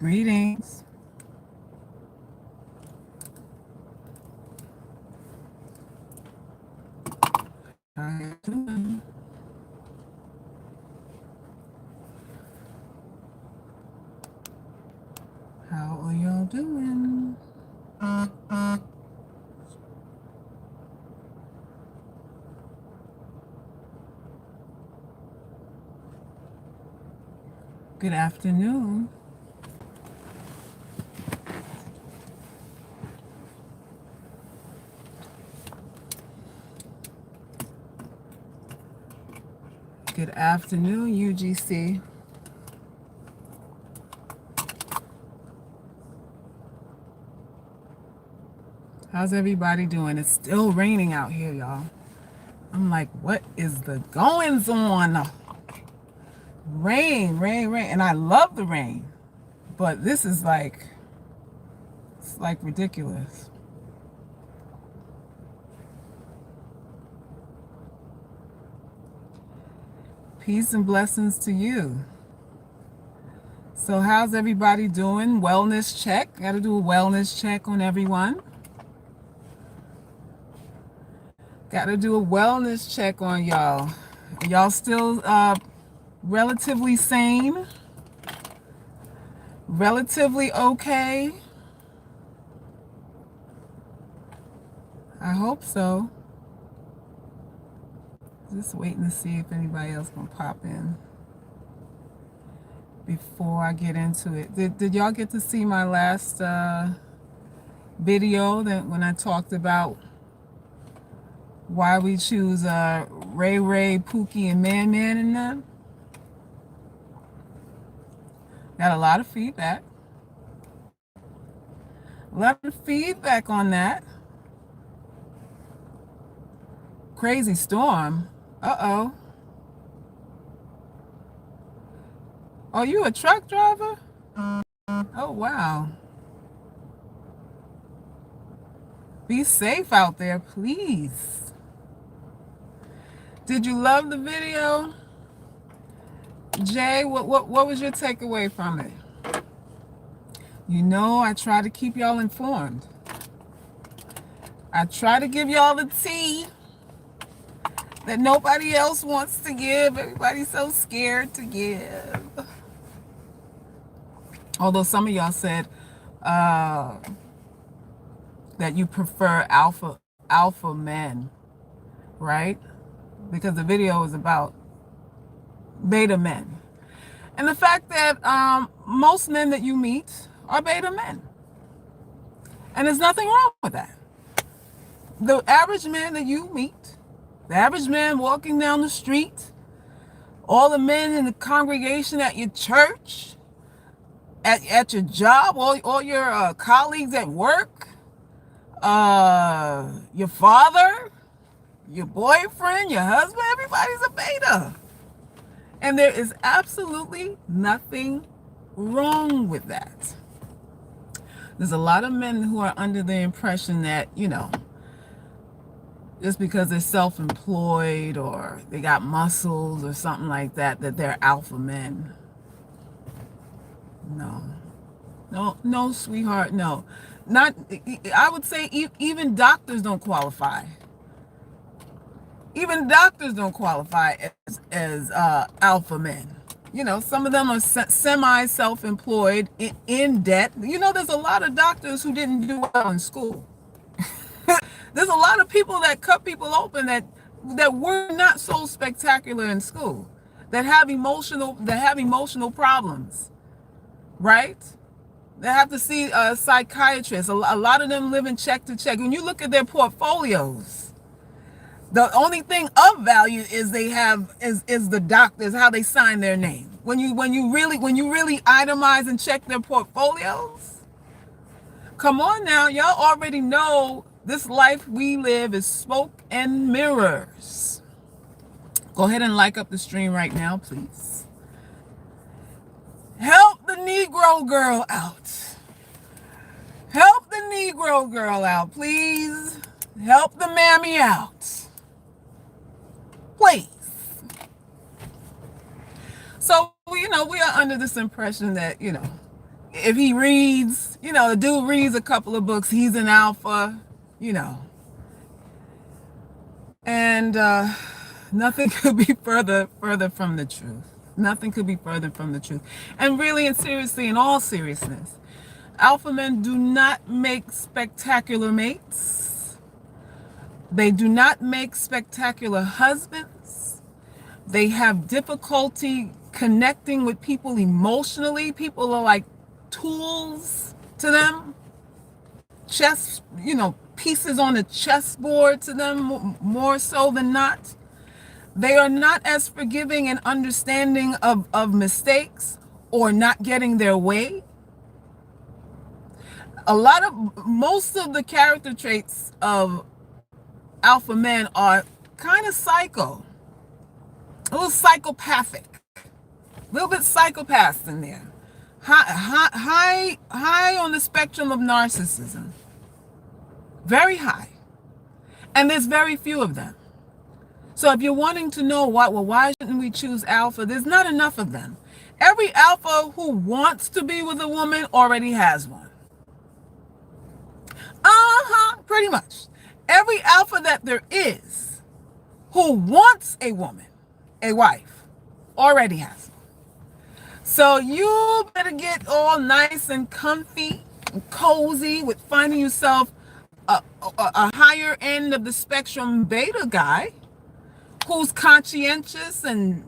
Greetings. How you doing? How are y'all doing? Good afternoon. Good afternoon, UGC. How's everybody doing? It's still raining out here, y'all. I'm like, what is the goings on? Rain, rain, rain. And I love the rain. But this is like, it's like ridiculous. Peace and blessings to you. So how's everybody doing? Wellness check. Got to do a wellness check on everyone. Got to do a wellness check on y'all. Y'all still relatively sane? Relatively okay? I hope so. Just waiting to see if anybody else gonna pop in before I get into it. Did y'all get to see my last video that when I talked about why we choose Ray Ray, Pooky, and Man Man in them? Got a lot of feedback. A lot of feedback on that. Crazy storm. Uh-oh. Oh, you a truck driver? Oh, wow. Be safe out there, please. Did you love the video? Jay, what was your takeaway from it? You know, I try to keep y'all informed. I try to give y'all the tea that nobody else wants to give. Everybody's so scared to give. Although some of y'all said that you prefer alpha men, right? Because the video is about beta men. And the fact that most men that you meet are beta men. And there's nothing wrong with that. The average man that you meet, the average man walking down the street, all the men in the congregation at your church, at your job, all your colleagues at work, your father, your boyfriend, your husband, everybody's a beta. And there is absolutely nothing wrong with that. There's a lot of men who are under the impression that, you know, just because they're self-employed or they got muscles or something like that, that they're alpha men. No, sweetheart, no. Not, I would say even doctors don't qualify. Even doctors don't qualify as alpha men. You know, some of them are semi-self-employed, in debt. You know, there's a lot of doctors who didn't do well in school. There's a lot of people that cut people open that were not so spectacular in school, that have emotional problems, right? They have to see a psychiatrist. A lot of them live in check to check. When you look at their portfolios, the only thing of value is they have is the doctors, how they sign their name. When you really itemize and check their portfolios, come on now, y'all already know this life we live is smoke and mirrors. Go ahead and like up the stream right now, please. Help the Negro girl out. Help the Negro girl out, please. Help the mammy out. Please. So, you know, we are under this impression that, you know, If he reads, the dude reads a couple of books, he's an alpha, you know. And nothing could be further from the truth. Nothing could be further from the truth. And really and seriously, in all seriousness, alpha men do not make spectacular mates. They do not make spectacular husbands. They have difficulty connecting with people emotionally. People are like tools to them. Pieces on a chessboard to them, more so than not. They are not as forgiving and understanding of mistakes or not getting their way. Most of the character traits of alpha men are kind of psycho, a little psychopathic, a little bit psychopaths in there. High on the spectrum of narcissism. Very high. And there's very few of them. So if you're wanting to know why shouldn't we choose alpha, there's not enough of them. Every alpha who wants to be with a woman already has one. Pretty much. Every alpha that there is who wants a woman, a wife, already has one. So you better get all nice and comfy and cozy with finding yourself a higher end of the spectrum beta guy who's conscientious and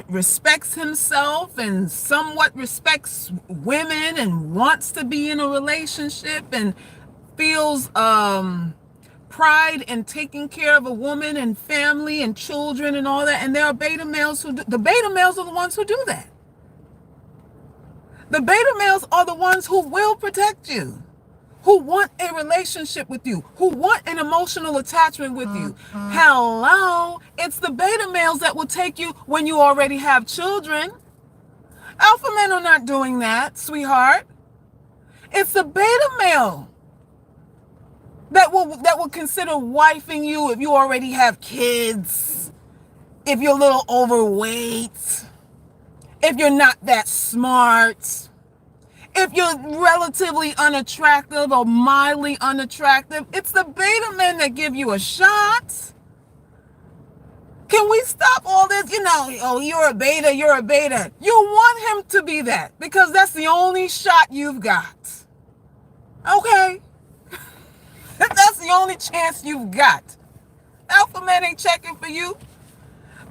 respects himself and somewhat respects women and wants to be in a relationship and feels pride in taking care of a woman and family and children and all that. And there are beta males the beta males are the ones who do that. The beta males are the ones who will protect you, who want a relationship with you, who want an emotional attachment with you. Hello, it's the beta males that will take you when you already have children. Alpha men are not doing that, sweetheart. It's the beta male that will consider wifing you if you already have kids, if you're a little overweight, if you're not that smart, if you're relatively unattractive or mildly unattractive. It's the beta men that give you a shot. Can we stop all this? You're a beta. You want him to be that because that's the only shot you've got. Okay? That's the only chance you've got. Alpha men ain't checking for you.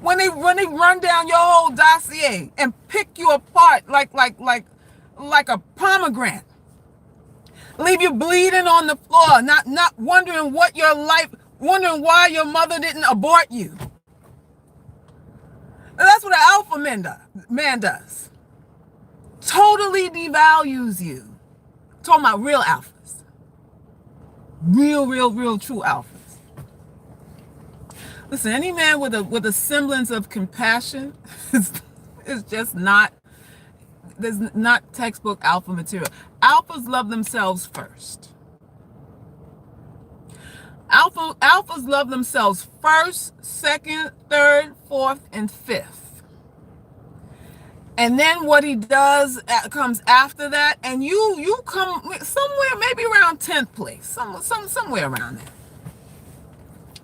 When they run down your whole dossier and pick you apart like a pomegranate, leave you bleeding on the floor, not wondering wondering why your mother didn't abort you. And that's what an alpha man does. Totally devalues you. I'm talking about real alphas. Real true alphas. Listen, any man with a semblance of compassion is just not. There's not textbook alpha material. Alphas love themselves first. Alphas love themselves first, second, third, fourth, and fifth. And then what he does comes after that, and you come somewhere maybe around 10th place, somewhere around there.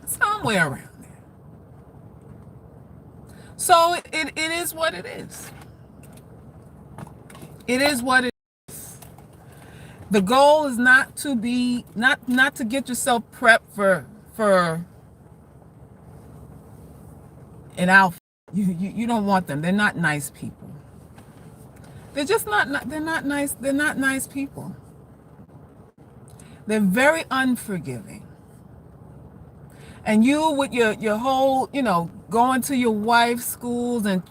Somewhere around there. So it is what it is. It is what it is. The goal is not to get yourself prepped for an alpha. You don't want them. They're not nice people. They're just not they're not nice. They're not nice people. They're very unforgiving. And you with your whole, going to your wife's schools and,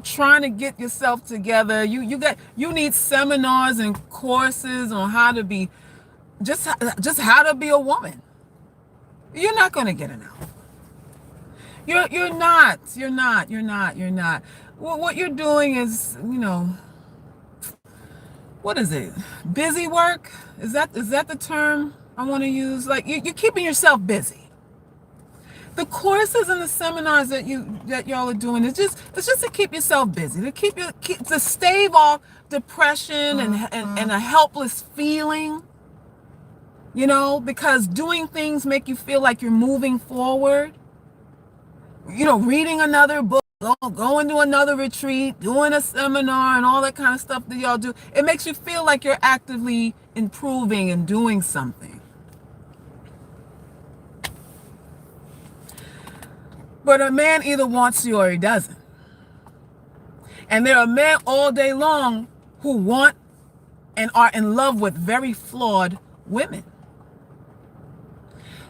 trying to get yourself together. You need seminars and courses on how to be, just how to be a woman. You're not going to get an alpha. You're not. Well, what you're doing is, what is it? Busy work? Is that the term I want to use? Like you're keeping yourself busy. The courses and the seminars that y'all are doing is just to keep yourself busy, to to stave off depression and a helpless feeling, because doing things make you feel like you're moving forward. Reading another book, going to another retreat, doing a seminar and all that kind of stuff that y'all do, it makes you feel like you're actively improving and doing something. But a man either wants you or he doesn't. And there are men all day long who want and are in love with very flawed women.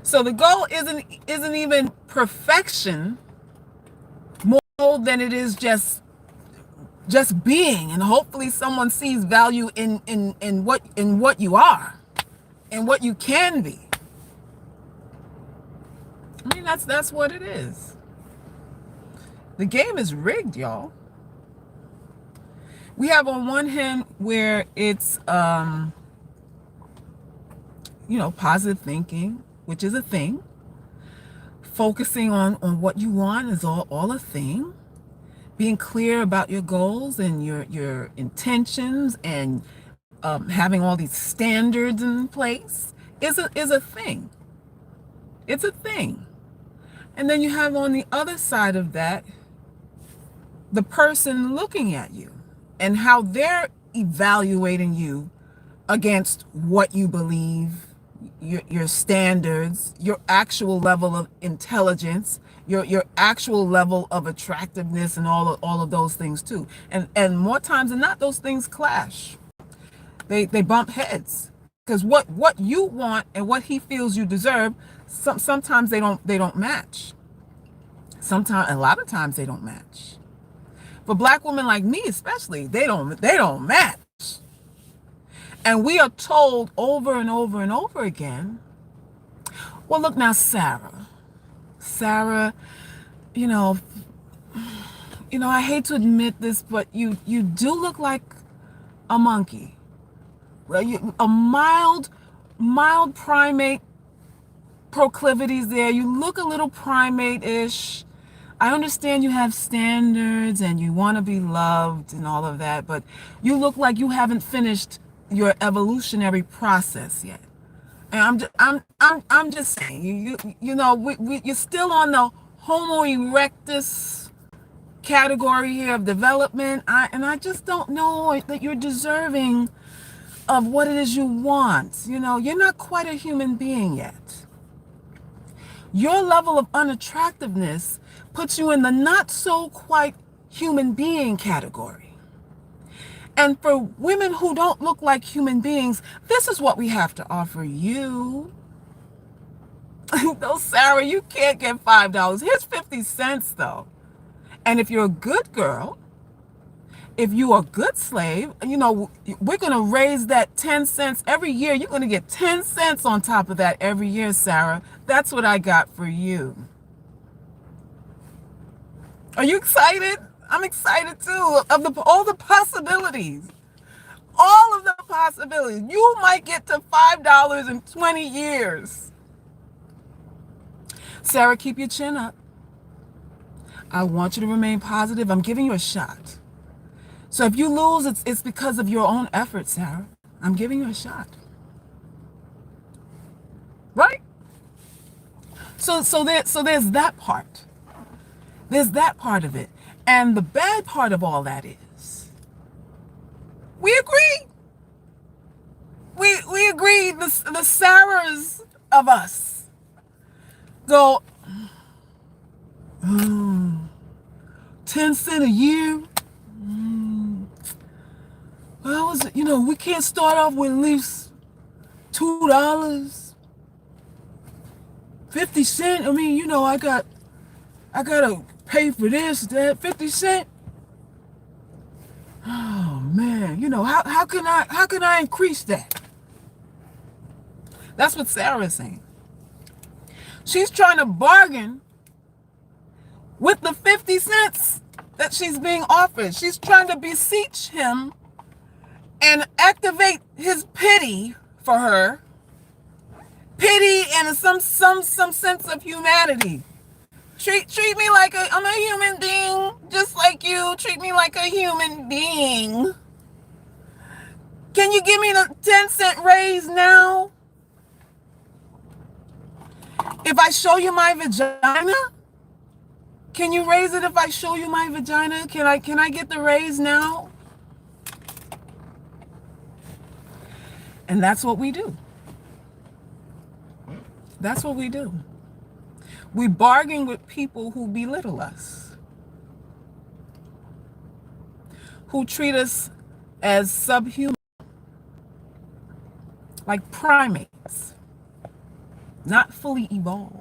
So the goal isn't even perfection more than it is just being, and hopefully someone sees value in what you are and what you can be. I mean, that's what it is. The game is rigged, y'all. We have on one hand where it's positive thinking, which is a thing. Focusing on what you want is all a thing. Being clear about your goals and your intentions and having all these standards in place is a thing. It's a thing. And then you have on the other side of that the person looking at you and how they're evaluating you against what you believe, your standards, your actual level of intelligence, your actual level of attractiveness, and all of those things too. And more times than not, those things clash. They bump heads, because what you want and what he feels you deserve, sometimes they don't match. A lot of times they don't match. For black women like me especially, they don't match. And we are told over and over and over again, well, look now, Sarah, I hate to admit this, but you do look like a monkey. Well, a mild primate proclivities there. You look a little primate-ish. I understand you have standards and you want to be loved and all of that, but you look like you haven't finished your evolutionary process yet. And I'm just saying, you're still on the Homo erectus category here of development. I just don't know that you're deserving of what it is you want. You're not quite a human being yet. Your level of unattractiveness puts you in the not so quite human being category. And for women who don't look like human beings, this is what we have to offer you. No, Sarah, you can't get $5. Here's 50 cents though. And if you're a good girl, if you are a good slave, we're going to raise that 10 cents every year. You're going to get 10 cents on top of that every year, Sarah. That's what I got for you. Are you excited? I'm excited too of all the possibilities. All of the possibilities. You might get to $5 in 20 years. Sarah, keep your chin up. I want you to remain positive. I'm giving you a shot. So if you lose, it's because of your own effort, Sarah. I'm giving you a shot. Right? So there's that part. There's that part of it. And the bad part of all that is, we agree. We agree, the Sarahs of us go, 10 cents a year. Well, we can't start off with at least $2, 50 cents. I mean, I gotta pay for this, that, 50 cents. Oh man, how can I increase that? That's what Sarah is saying. She's trying to bargain with the 50 cents that she's being offered. She's trying to beseech him and activate his pity for her. Pity and some sense of humanity. Treat me like I'm a human being, just like you. Treat me like a human being. Can you give me the 10-cent raise now? If I show you my vagina, can you raise it if I show you my vagina? Can I get the raise now? And that's what we do. That's what we do. We bargain with people who belittle us, who treat us as subhuman, like primates, not fully evolved.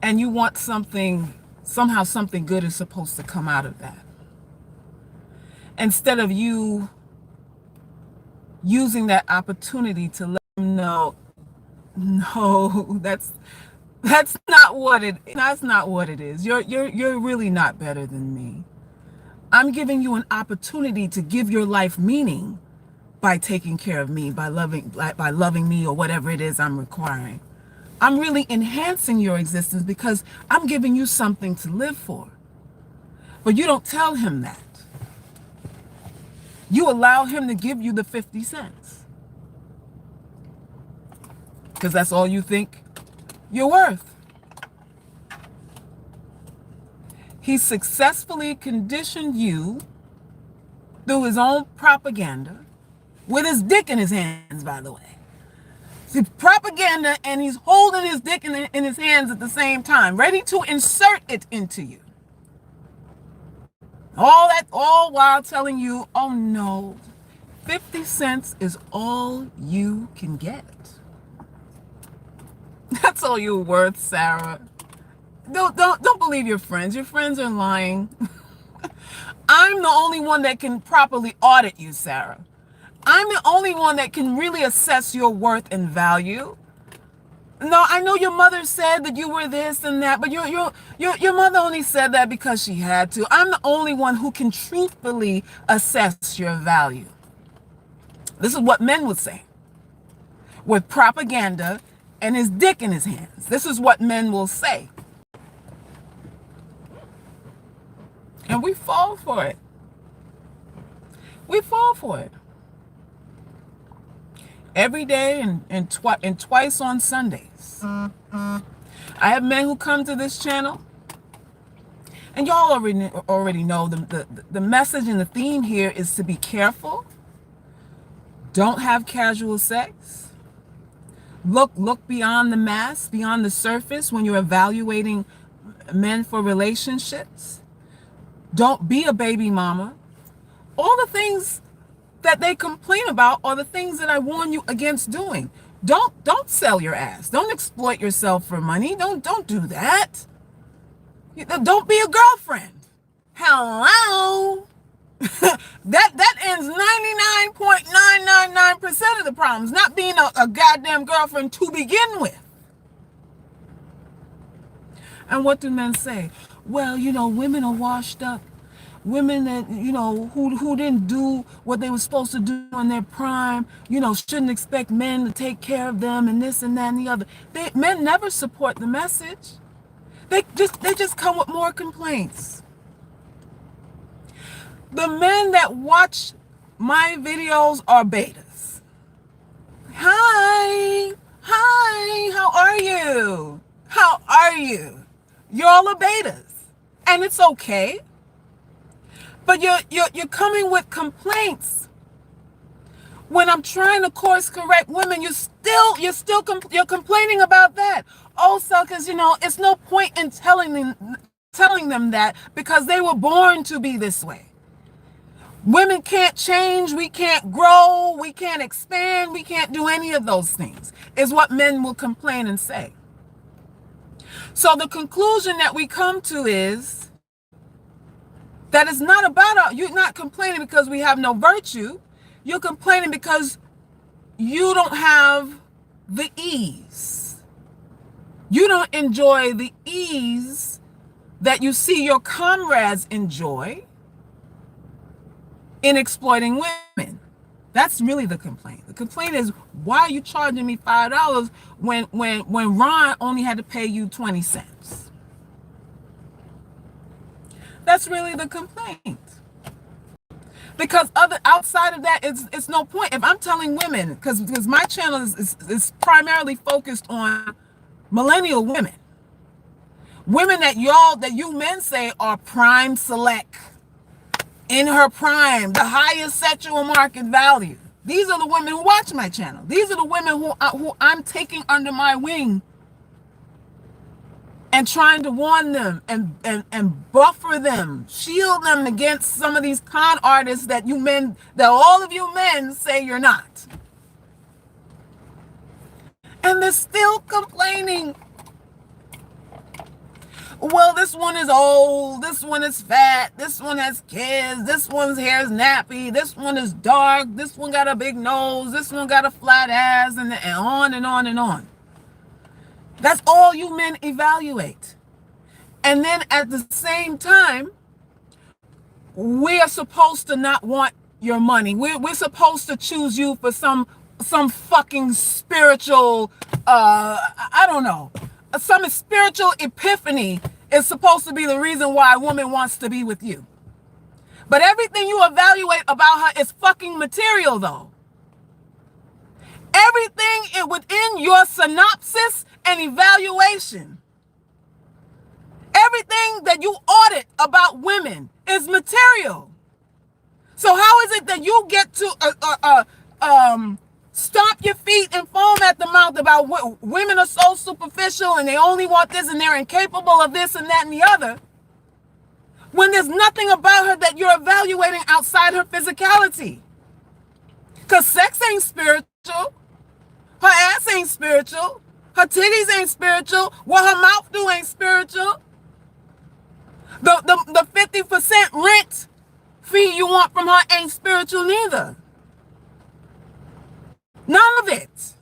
And you want somehow something good is supposed to come out of that. Instead of you using that opportunity to let them know, no, that's not what it is. You're really not better than me. I'm giving you an opportunity to give your life meaning by taking care of me, by loving me, or whatever it is I'm requiring. I'm really enhancing your existence because I'm giving you something to live for. But you don't tell him that. You allow him to give you the 50 cents. Because that's all you think you're worth. He successfully conditioned you through his own propaganda, with his dick in his hands, by the way. See, propaganda, and he's holding his dick in his hands at the same time, ready to insert it into you. All while telling you, oh no, 50 cents is all you can get. That's all you're worth, Sarah. Don't believe your friends. Your friends are lying. I'm the only one that can properly audit you, Sarah. I'm the only one that can really assess your worth and value. No, I know your mother said that you were this and that, but your mother only said that because she had to. I'm the only one who can truthfully assess your value. This is what men would say. With propaganda and his dick in his hands. This is what men will say. And we fall for it. We fall for it. Every day and twice on Sundays. I have men who come to this channel, and y'all already know the message and the theme here is to be careful. Don't have casual sex. Look beyond the mask, beyond the surface when you're evaluating men for relationships. Don't be a baby mama. All the things that they complain about are the things that I warn you against doing. Don't sell your ass. Don't exploit yourself for money. Don't do that. Don't be a girlfriend. Hello. that ends 99.999% of the problems, not being a goddamn girlfriend to begin with. And what do men say? Well, women are washed up. Women that, who didn't do what they were supposed to do in their prime, shouldn't expect men to take care of them and this and that and the other. Men never support the message. They just come with more complaints. The men that watch my videos are betas. Hi, how are you? How are you? Y'all are betas. And it's okay. But you're coming with complaints. When I'm trying to course correct women, you're complaining about that. Also, because it's no point in telling them that, because they were born to be this way. Women can't change, we can't grow, we can't expand, we can't do any of those things, is what men will complain and say. So the conclusion that we come to is that it's not about you're not complaining because we have no virtue. You're complaining because you don't have the ease. You don't enjoy the ease that you see your comrades enjoy in exploiting women. That's really the complaint. The complaint is, why are you charging me $5 when Ron only had to pay you 20 cents? That's really the complaint. Because outside of that, it's no point. If I'm telling women, because my channel is primarily focused on millennial women, women that you men say are prime select, in her prime, the highest sexual market value. These are the women who watch my channel. These are the women who I'm taking under my wing and trying to warn them and buffer them, shield them against some of these con artists that all of you men say you're not. And they're still complaining. Well, this one is old, this one is fat, this one has kids, this one's hair is nappy, this one is dark, this one got a big nose, this one got a flat ass, and on and on and on. That's all you men evaluate. And then at the same time, we are supposed to not want your money. We're supposed to choose you for some fucking spiritual, I don't know, some spiritual epiphany is supposed to be the reason why a woman wants to be with you. But everything you evaluate about her is fucking material, though. Everything within your synopsis and evaluation, everything that you audit about women is material. So how is it that you get to stomp your feet and foam at the mouth about women are so superficial and they only want this and they're incapable of this and that and the other, when there's nothing about her that you're evaluating outside her physicality? Because sex ain't spiritual. Her ass ain't spiritual. Her titties ain't spiritual. What her mouth do ain't spiritual. The 50% rent fee you want from her ain't spiritual neither. None of it.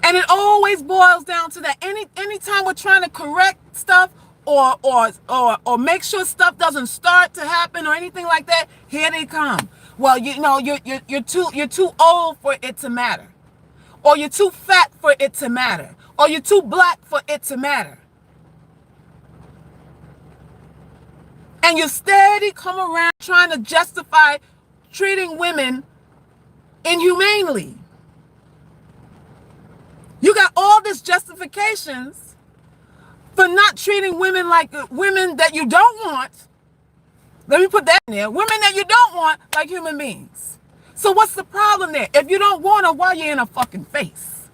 And it always boils down to that. Anytime we're trying to correct stuff or make sure stuff doesn't start to happen or anything like that, here they come. Well, you're too old for it to matter. Or you're too fat for it to matter. Or you're too black for it to matter. And you steady come around trying to justify treating women inhumanely. You got all these justifications for not treating women like women that you don't want. Let me put that in there. Women that you don't want like human beings. So what's the problem there? If you don't want her, why are you in her fucking face?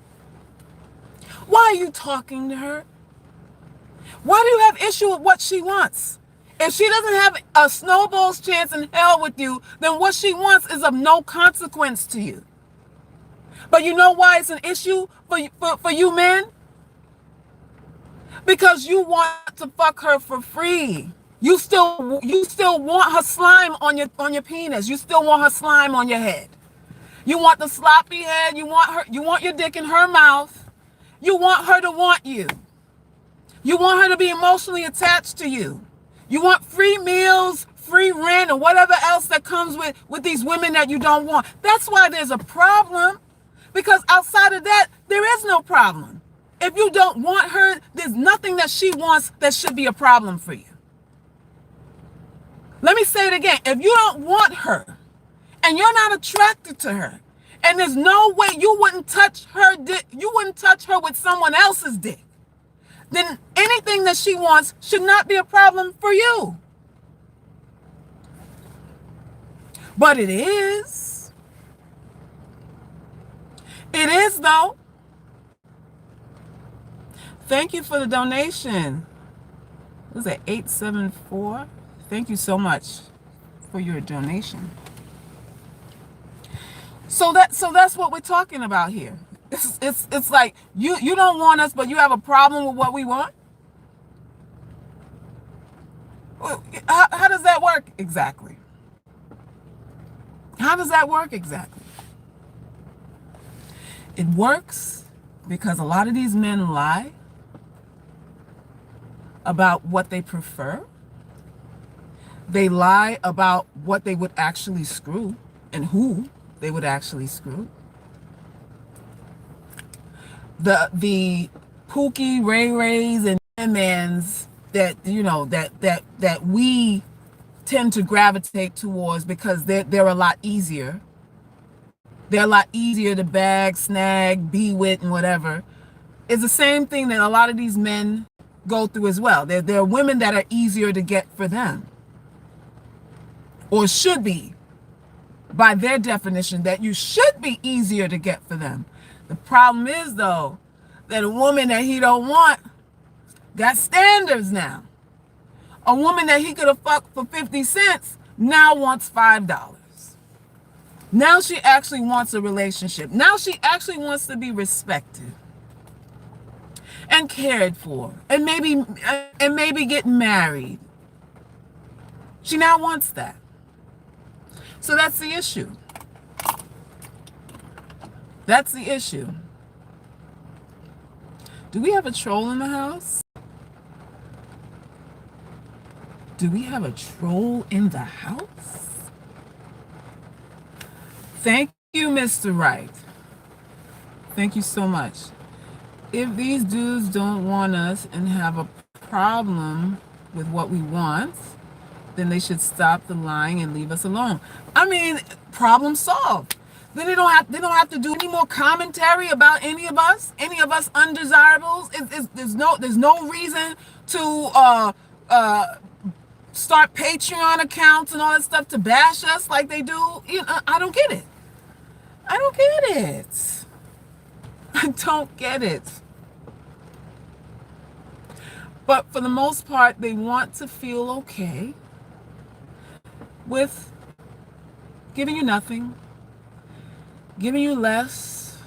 Why are you talking to her? Why do you have issue with what she wants? If she doesn't have a snowball's chance in hell with you, then what she wants is of no consequence to you. But you know why it's an issue for you men? Because you want to fuck her for free. You still want her slime on your penis. You still want her slime on your head. You want the sloppy head. You want your dick in her mouth. You want her to want you. You want her to be emotionally attached to you. You want free meals, free rent, or whatever else that comes with these women that you don't want. That's why there's a problem. Because outside of that, there is no problem. If you don't want her, there's nothing that she wants that should be a problem for you. Let me say it again. If you don't want her and you're not attracted to her, and there's no way you wouldn't touch her dick, you wouldn't touch her with someone else's dick, then anything that she wants should not be a problem for you. But it is. It is, though. Thank you for the donation. Was it 874? Thank you so much for your donation. So that's what we're talking about here. It's like you don't want us, but you have a problem with what we want. How does that work exactly? How does that work exactly? It works because a lot of these men lie about what they prefer. They lie about what they would actually screw and who they would actually screw. The Pooky Ray Rays and mans that that we tend to gravitate towards because they're a lot easier. They're a lot easier to bag, snag, be with, and whatever. It's the same thing that a lot of these men go through as well. There are women that are easier to get for them, or should be, by their definition, that you should be easier to get for them. The problem is, though, that a woman that he don't want got standards now. A woman that he could have fucked for 50 cents now wants $5. Now she actually wants a relationship. Now she actually wants to be respected and cared for, and maybe get married. She now wants that. So that's the issue. That's the issue. Do we have a troll in the house? Do we have a troll in the house? Thank you, Mr. Wright. Thank you so much. If these dudes don't want us and have a problem with what we want, then they should stop the lying and leave us alone. I mean, problem solved. Then they don't have to do any more commentary about any of us undesirables. There's no reason to start Patreon accounts and all that stuff to bash us like they do. I don't get it. I don't get it. I don't get it. But for the most part, they want to feel okay with giving you nothing, giving you less,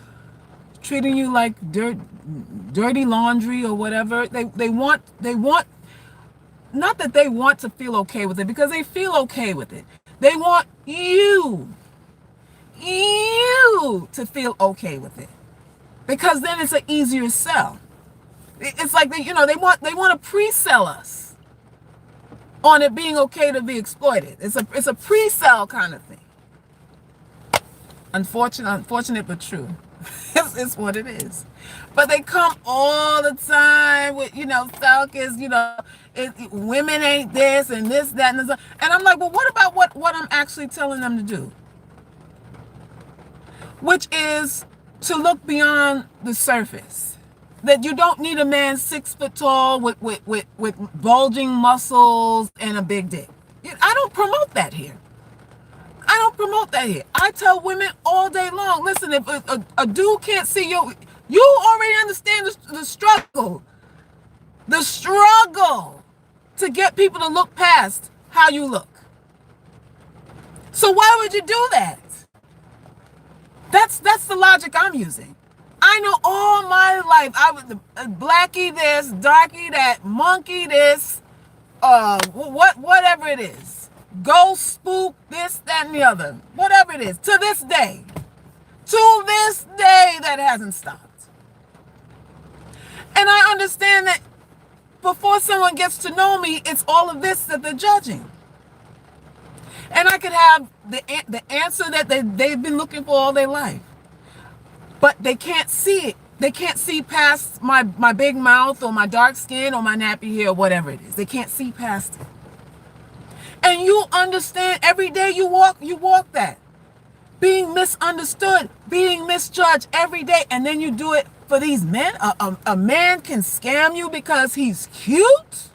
treating you like dirty laundry or whatever. They want, not that they want to feel okay with it, because they feel okay with it. They want you to feel okay with it, because then it's an easier sell. It's like they want to pre-sell us on it being okay to be exploited. It's a pre-sell kind of thing. Unfortunate but true. It's what it is. But they come all the time with focus, women ain't this and this, that, and this. And I'm like, well, what about what I'm actually telling them to do? Which is to look beyond the surface. That you don't need a man 6 foot tall with bulging muscles and a big dick. I don't promote that here. I tell women all day long, listen, if a dude can't see you already understand the struggle. The struggle to get people to look past how you look. So why would you do that? That's the logic I'm using. I know all my life I was blackie this, darky that, monkey this, whatever it is, ghost, spook, this, that, and the other, whatever it is. To this day, that hasn't stopped. And I understand that before someone gets to know me, it's all of this that they're judging. And I could have the answer that they've been looking for all their life. But they can't see it. They can't see past my big mouth or my dark skin or my nappy hair or whatever it is. They can't see past it. And you understand every day you walk that. Being misunderstood, being misjudged every day. And then you do it for these men. A man can scam you because he's cute.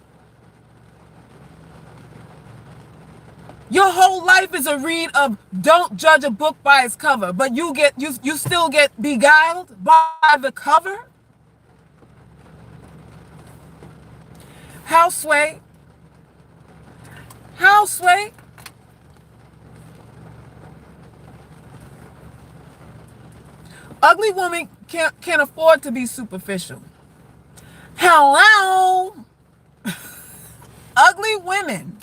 Your whole life is a read of don't judge a book by its cover, but you still get beguiled by the cover. Houseway. Ugly women can't afford to be superficial. Hello. Ugly women.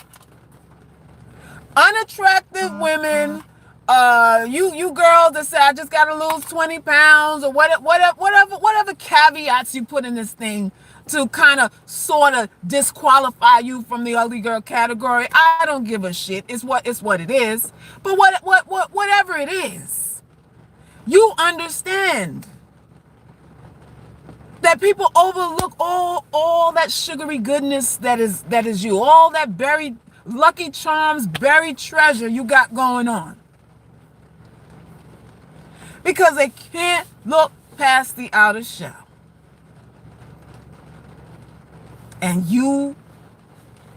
Unattractive women, you girls that say I just gotta lose 20 pounds or whatever caveats you put in this thing to kind of sort of disqualify you from the ugly girl category. I don't give a shit. It's what it is. But whatever it is, you understand that people overlook all that sugary goodness that is you, all that buried lucky charms, buried treasure you got going on, because they can't look past the outer shell. And you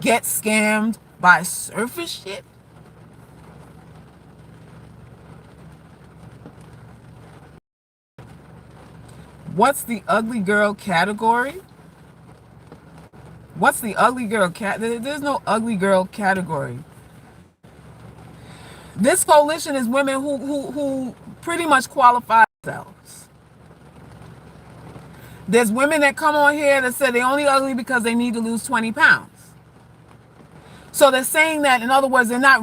get scammed by surface shit. What's the ugly girl category? What's the ugly girl cat? There's no ugly girl category. This coalition is women who pretty much qualify themselves. There's women that come on here that say they're only ugly because they need to lose 20 pounds. So they're saying that, in other words, they're not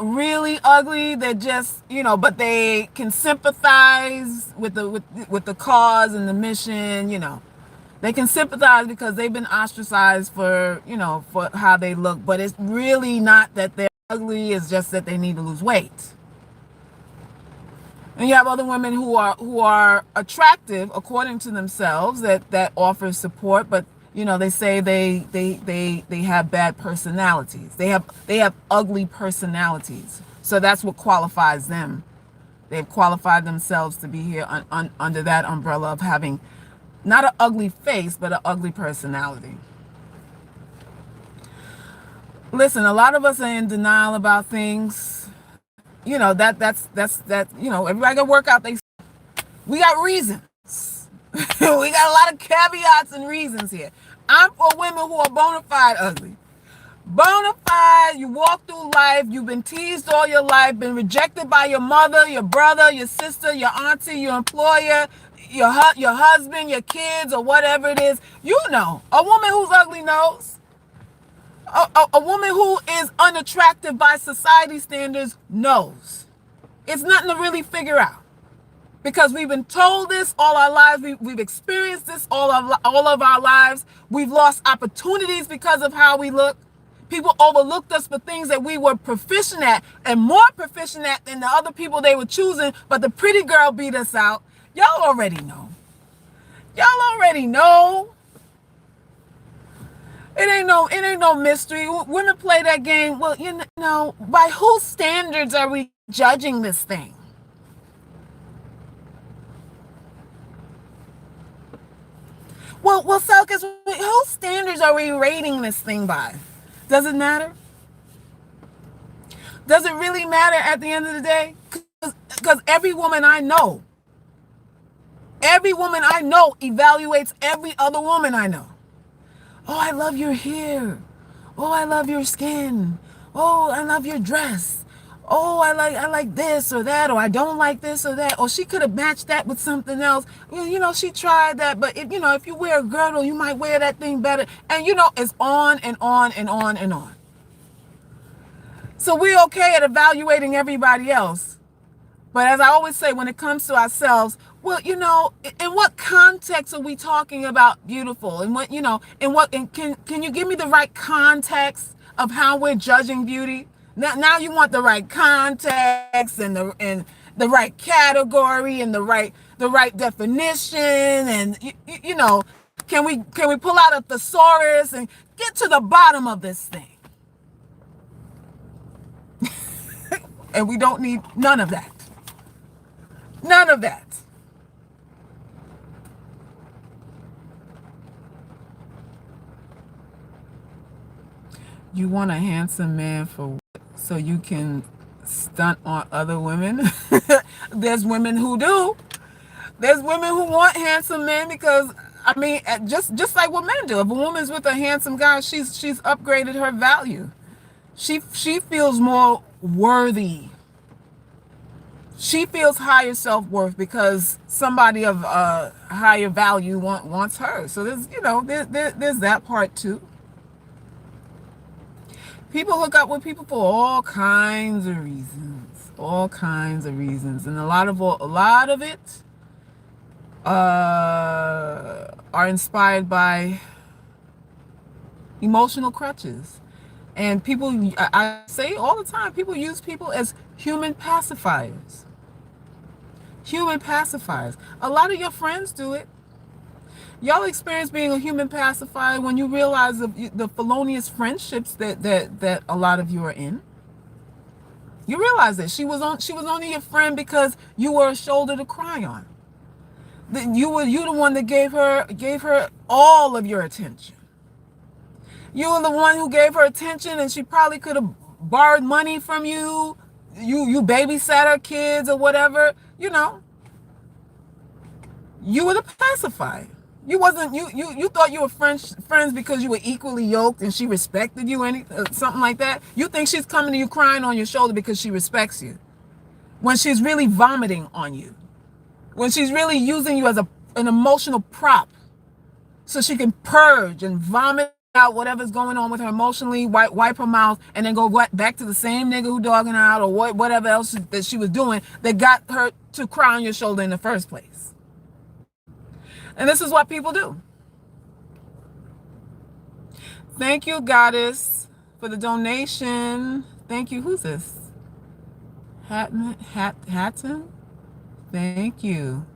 really ugly. They're just, but they can sympathize with the cause and the mission. They can sympathize because they've been ostracized for how they look. But it's really not that they're ugly. It's just that they need to lose weight. And you have other women who are attractive according to themselves that offer support, but they say they have bad personalities. They have ugly personalities. So that's what qualifies them. They've qualified themselves to be here under that umbrella of having not an ugly face, but an ugly personality. Listen, a lot of us are in denial about things. That's everybody got to work out. We got reasons. We got a lot of caveats and reasons here. I'm for women who are bona fide ugly. Bona fide, you walk through life, you've been teased all your life, been rejected by your mother, your brother, your sister, your auntie, your employer, your husband, your kids, or whatever it is. A woman who's ugly knows. A woman who is unattractive by society standards knows. It's nothing to really figure out, because we've been told this all our lives. We've experienced this all of our lives. We've lost opportunities because of how we look. People overlooked us for things that we were proficient at, and more proficient at than the other people they were choosing, but the pretty girl beat us out. Y'all already know. It ain't no mystery. Women play that game. Well, by whose standards are we judging this thing? Well, Selkis, whose standards are we rating this thing by? Does it matter? Does it really matter at the end of the day? Because every woman I know evaluates every other woman I know. Oh, I love your hair. Oh, I love your skin. Oh, I love your dress. Oh, I like this or that, or I don't like this or that, or she could have matched that with something else. She tried that, but if you wear a girdle, you might wear that thing better. And it's on and on and on and on. So we're okay at evaluating everybody else. But as I always say, when it comes to ourselves, well, in what context are we talking about beautiful? And can you give me the right context of how we're judging beauty? Now you want the right context and the right category and the right definition, and can we pull out a thesaurus and get to the bottom of this thing? And we don't need none of that. None of that. You want a handsome man for what? So you can stunt on other women? There's women who do. There's women who want handsome men because, just like what men do. If a woman's with a handsome guy, she's upgraded her value. She feels more worthy. She feels higher self-worth because somebody of higher value wants her. So there's that part too. People hook up with people for all kinds of reasons, and a lot of it are inspired by emotional crutches. And people, I say all the time, people use people as human pacifiers. Human pacifiers. A lot of your friends do it. Y'all experience being a human pacifier when you realize the felonious friendships that a lot of you are in. You realize that she was only your friend because you were a shoulder to cry on. You the one that gave her all of your attention. You were the one who gave her attention, and she probably could have borrowed money from you. You babysat her kids or whatever. You were the pacifier. You wasn't you thought you were friends because you were equally yoked and she respected you, something like that. You think she's coming to you crying on your shoulder because she respects you, when she's really vomiting on you, when she's really using you as an emotional prop so she can purge and vomit out whatever's going on with her emotionally, wipe her mouth, and then go back to the same nigga who dogging her out, or whatever else that she was doing that got her to cry on your shoulder in the first place. And this is what people do. Thank you, Goddess, for the donation. Thank you. Who's this? Hatton? Thank you.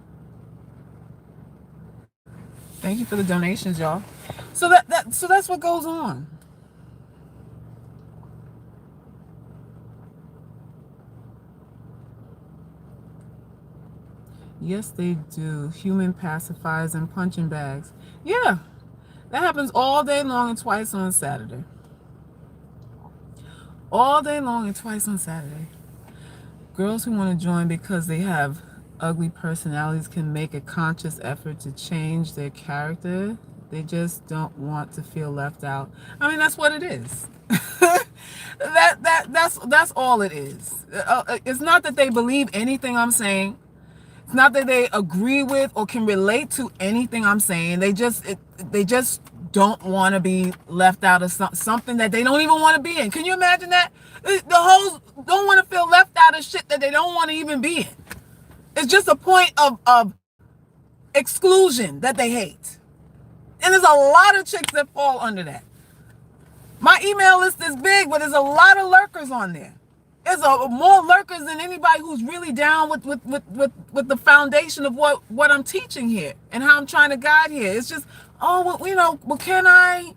Thank you for the donations, y'all. So that's what goes on. Yes, they do. Human pacifiers and punching bags. Yeah, that happens all day long and twice on Saturday. All day long and twice on Saturday. Girls who want to join because they have ugly personalities can make a conscious effort to change their character. They just don't want to feel left out. I mean, that's what it is. That's all it is. It's not that they believe anything I'm saying. It's not that they agree with or can relate to anything I'm saying. They just don't want to be left out of something that they don't even want to be in. Can you imagine that? The hoes don't want to feel left out of shit that they don't want to even be in. It's just a point of exclusion that they hate. And there's a lot of chicks that fall under that. My email list is big, but there's a lot of lurkers on there. There's more lurkers than anybody who's really down with the foundation of what I'm teaching here and how I'm trying to guide here. It's just, can I?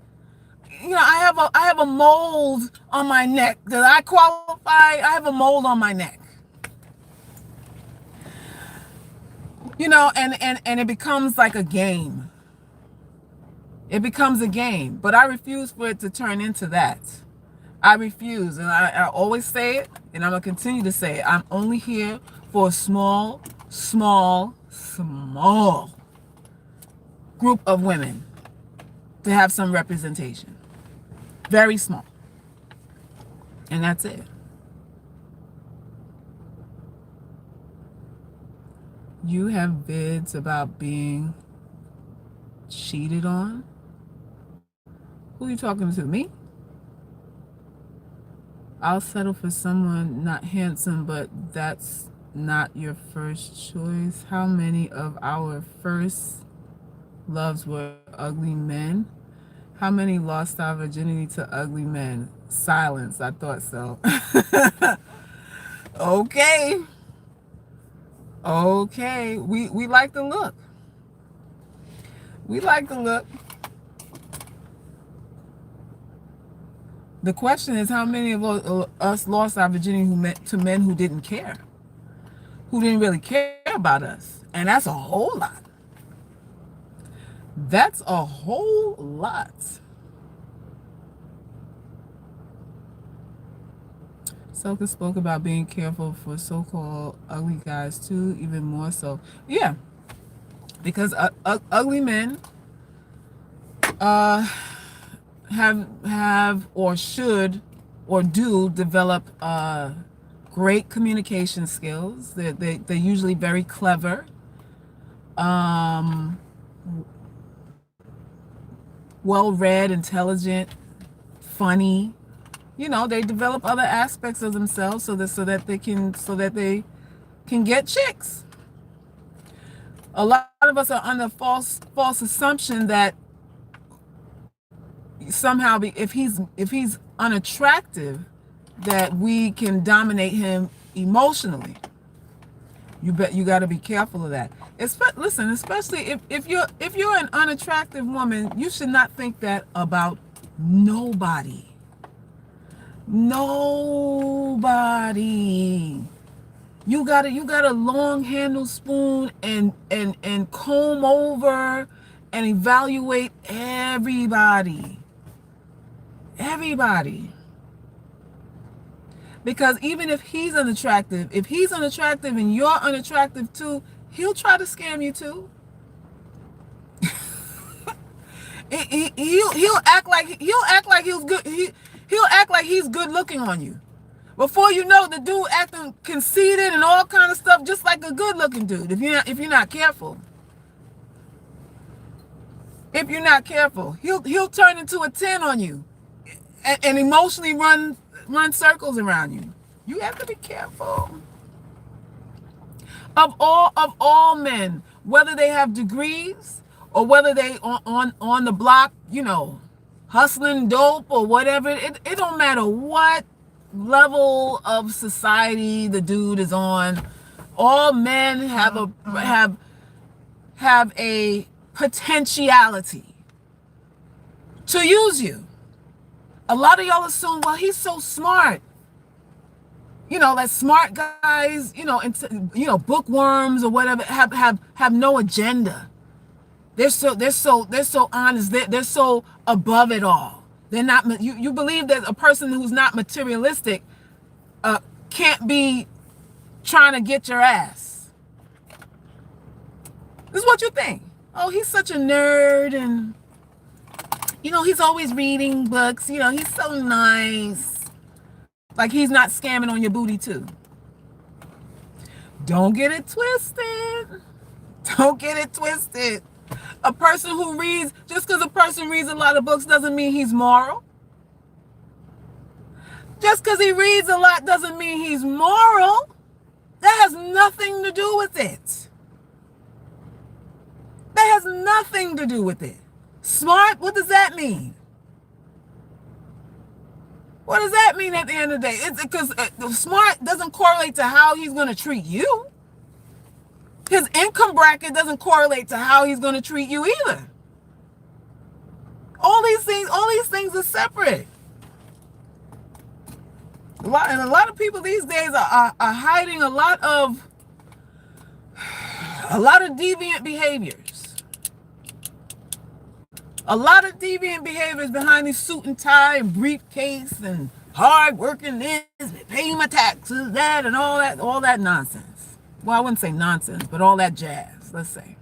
I have a mold on my neck. Does I qualify? I have a mold on my neck. And it becomes like a game. It becomes a game, but I refuse for it to turn into that. I refuse, and I always say it, and I'm going to continue to say it. I'm only here for a small group of women to have some representation. Very small. And that's it. You have vids about being cheated on? Who are you talking to? Me? I'll settle for someone not handsome, but that's not your first choice. How many of our first loves were ugly men? How many lost our virginity to ugly men? Silence. I thought so. Okay. We like the look. We like the look. The question is, how many of us lost our virginity to men who didn't care, who didn't really care about us? And that's a whole lot. That's a whole lot. Soka spoke about being careful for so-called ugly guys too, even more so. Yeah, because ugly men have or should or do develop great communication skills. They're usually very clever, well-read, intelligent, funny. They develop other aspects of themselves so that they can get chicks. A lot of us are under false assumption that somehow if he's unattractive, that we can dominate him emotionally. You got to be careful of that. Listen, especially if you're an unattractive woman, you should not think that about nobody. Nobody. You got a long handle spoon and comb over and evaluate everybody. Everybody. Because even if he's unattractive and you're unattractive too, he'll try to scam you too. He'll act like he's good. He'll act like he's good looking on you. Before you know, the dude acting conceited and all kind of stuff, just like a good looking dude. If you're not careful, he'll turn into a 10 on you, and emotionally run circles around you. You have to be careful. Of all men, whether they have degrees or whether they on the block, hustling dope or whatever, it don't matter what level of society the dude is on. All men have a potentiality to use you. A lot of y'all assume, well, he's so smart. That smart guys, bookworms or whatever have no agenda. They're so honest. They're so above it all. They're not. You believe that a person who's not materialistic can't be trying to get your ass. This is what you think. Oh, he's such a nerd, and he's always reading books. He's so nice. Like he's not scamming on your booty too. Don't get it twisted. Don't get it twisted. A person who reads, just because a person reads a lot of books doesn't mean he's moral. Just because he reads a lot doesn't mean he's moral. That has nothing to do with it. That has nothing to do with it. Smart, what does that mean? What does that mean at the end of the day? It's because smart doesn't correlate to how he's going to treat you. His income bracket doesn't correlate to how he's going to treat you either. All these things are separate. A lot of people these days are hiding a lot of deviant behaviors. A lot of deviant behaviors behind this suit and tie and briefcase and hard working this, paying my taxes, that and all that nonsense. Well, I wouldn't say nonsense, but all that jazz, let's say.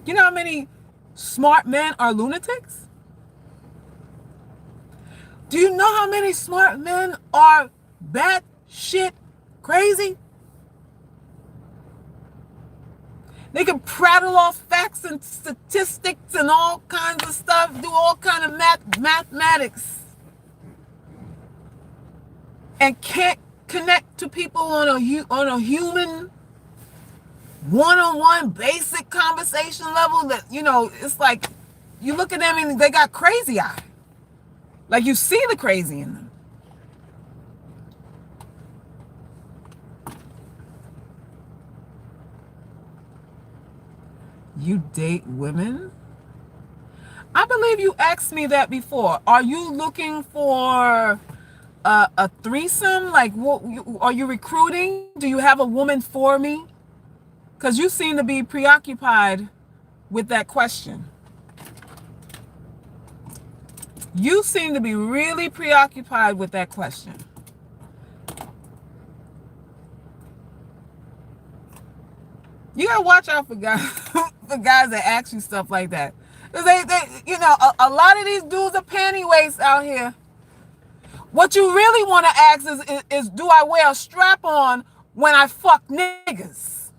You know how many smart men are lunatics? Do you know how many smart men are batshit crazy? They can prattle off facts and statistics and all kinds of stuff, do all kind of mathematics, and can't connect to people on a human one-on-one basic conversation level. That it's like you look at them and they got crazy eye. Like you see the crazy in them. You date women? I believe you asked me that before. Are you looking for a threesome? Like, what are you recruiting? Do you have a woman for me? Because you seem to be preoccupied with that question. You seem to be really preoccupied with that question. You gotta watch out for guys, that ask you stuff like that. Cause they a lot of these dudes are panty waists out here. What you really want to ask is, do I wear a strap on when I fuck niggas?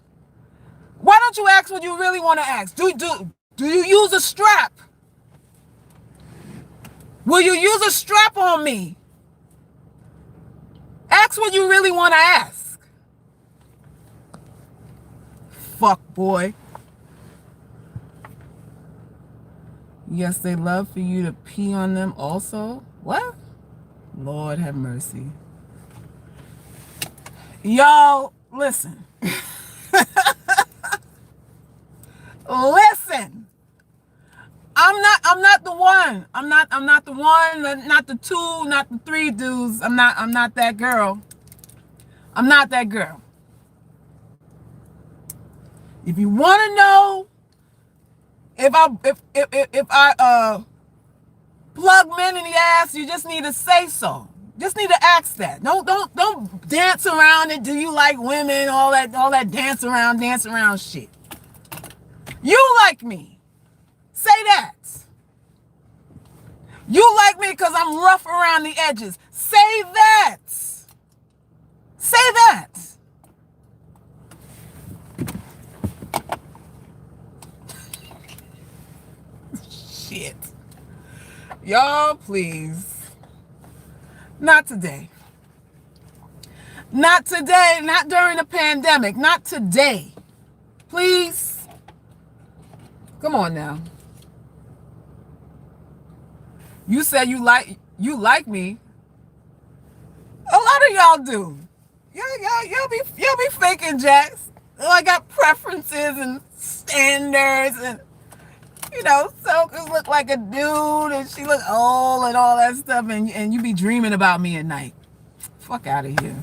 Why don't you ask what you really want to ask? Do you use a strap? Will you use a strap on me? Ask what you really want to ask. fuck boy. Yes, they love for you to pee on them also. What? Lord have mercy. Y'all, listen. Listen. I'm not the one. I'm not the one, not the two, not the three dudes. I'm not that girl. I'm not that girl. If you want to know if I plug men in the ass, you just need to say so. Just need to ask that. Don't dance around it. Do you like women? All that dance around shit. You like me. Say that. You like me because I'm rough around the edges. Say that. Say that. Shit. Y'all, please. Not today. Not today. Not during the pandemic. Not today. Please. Come on now. You said you like me. A lot of y'all do. Y'all be faking jacks. I got preferences and standards, and Sokas look like a dude and she look old and all that stuff, and you be dreaming about me at night. Fuck out of here.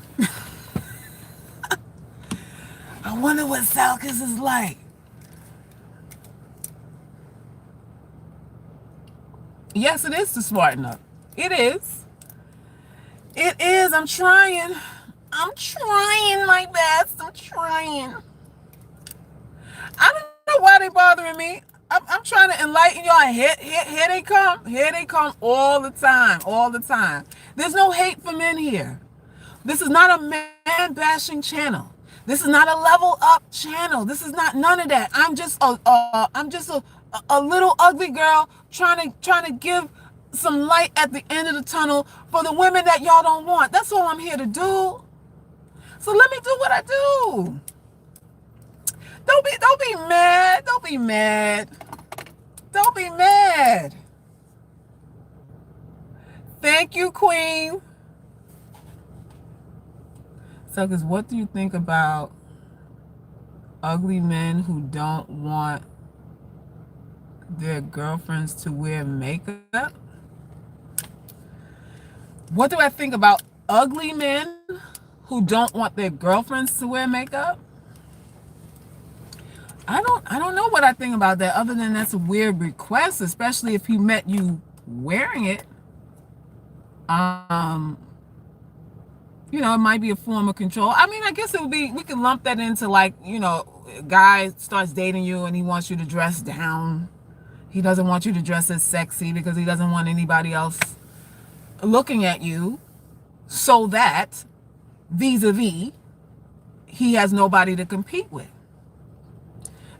I wonder what Salkus is like. Yes, it is to smarten up. It is. It is. I'm trying. I'm trying my best. I'm trying. I don't know why they bothering me. I'm trying to enlighten y'all. Here they come. Here they come all the time. All the time. There's no hate for men here. This is not a man bashing channel. This is not a level up channel. This is not none of that. I'm just a little ugly girl trying to give some light at the end of the tunnel for the women that y'all don't want. That's all I'm here to do. So let me do what I do. Don't be mad. Don't be mad. Don't be mad. Thank you, Queen. So, because what do you think about ugly men who don't want their girlfriends to wear makeup? What do I think about ugly men who don't want their girlfriends to wear makeup? I don't know what I think about that, other than that's a weird request, especially if he met you wearing it. It might be a form of control. I mean, I guess it would be, we can lump that into like, a guy starts dating you and he wants you to dress down. He doesn't want you to dress as sexy because he doesn't want anybody else looking at you, so that vis-a-vis, he has nobody to compete with.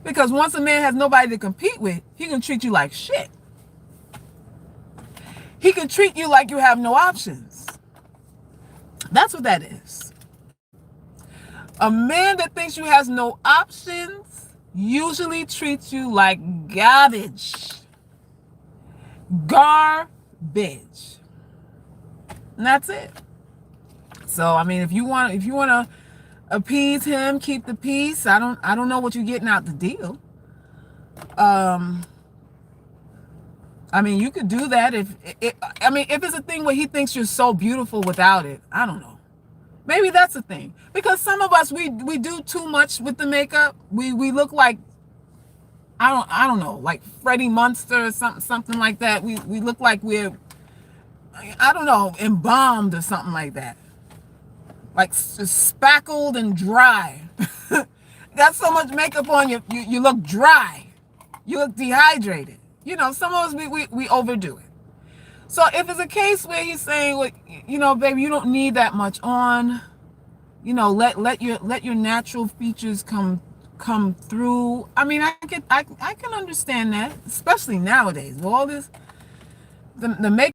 Because once a man has nobody to compete with, he can treat you like shit. He can treat you like you have no options. That's what that is. A man that thinks you has no options usually treats you like garbage. Garbage. And that's it. So, I mean, if you want to appease him, keep the peace. I don't know what you're getting out the deal. I mean, you could do that if it's a thing where he thinks you're so beautiful without it. I don't know. Maybe that's a thing. Because some of us, we do too much with the makeup. We look like, I don't know, like Freddie Munster or something like that. We look like we're, I don't know, embalmed or something like that. Like spackled and dry. Got so much makeup on you, you look dry. You look dehydrated. Some of us, we overdo it. So if it's a case where he's saying, well, baby, you don't need that much on, let your natural features come through. I mean, I can understand that, especially nowadays with all this, the makeup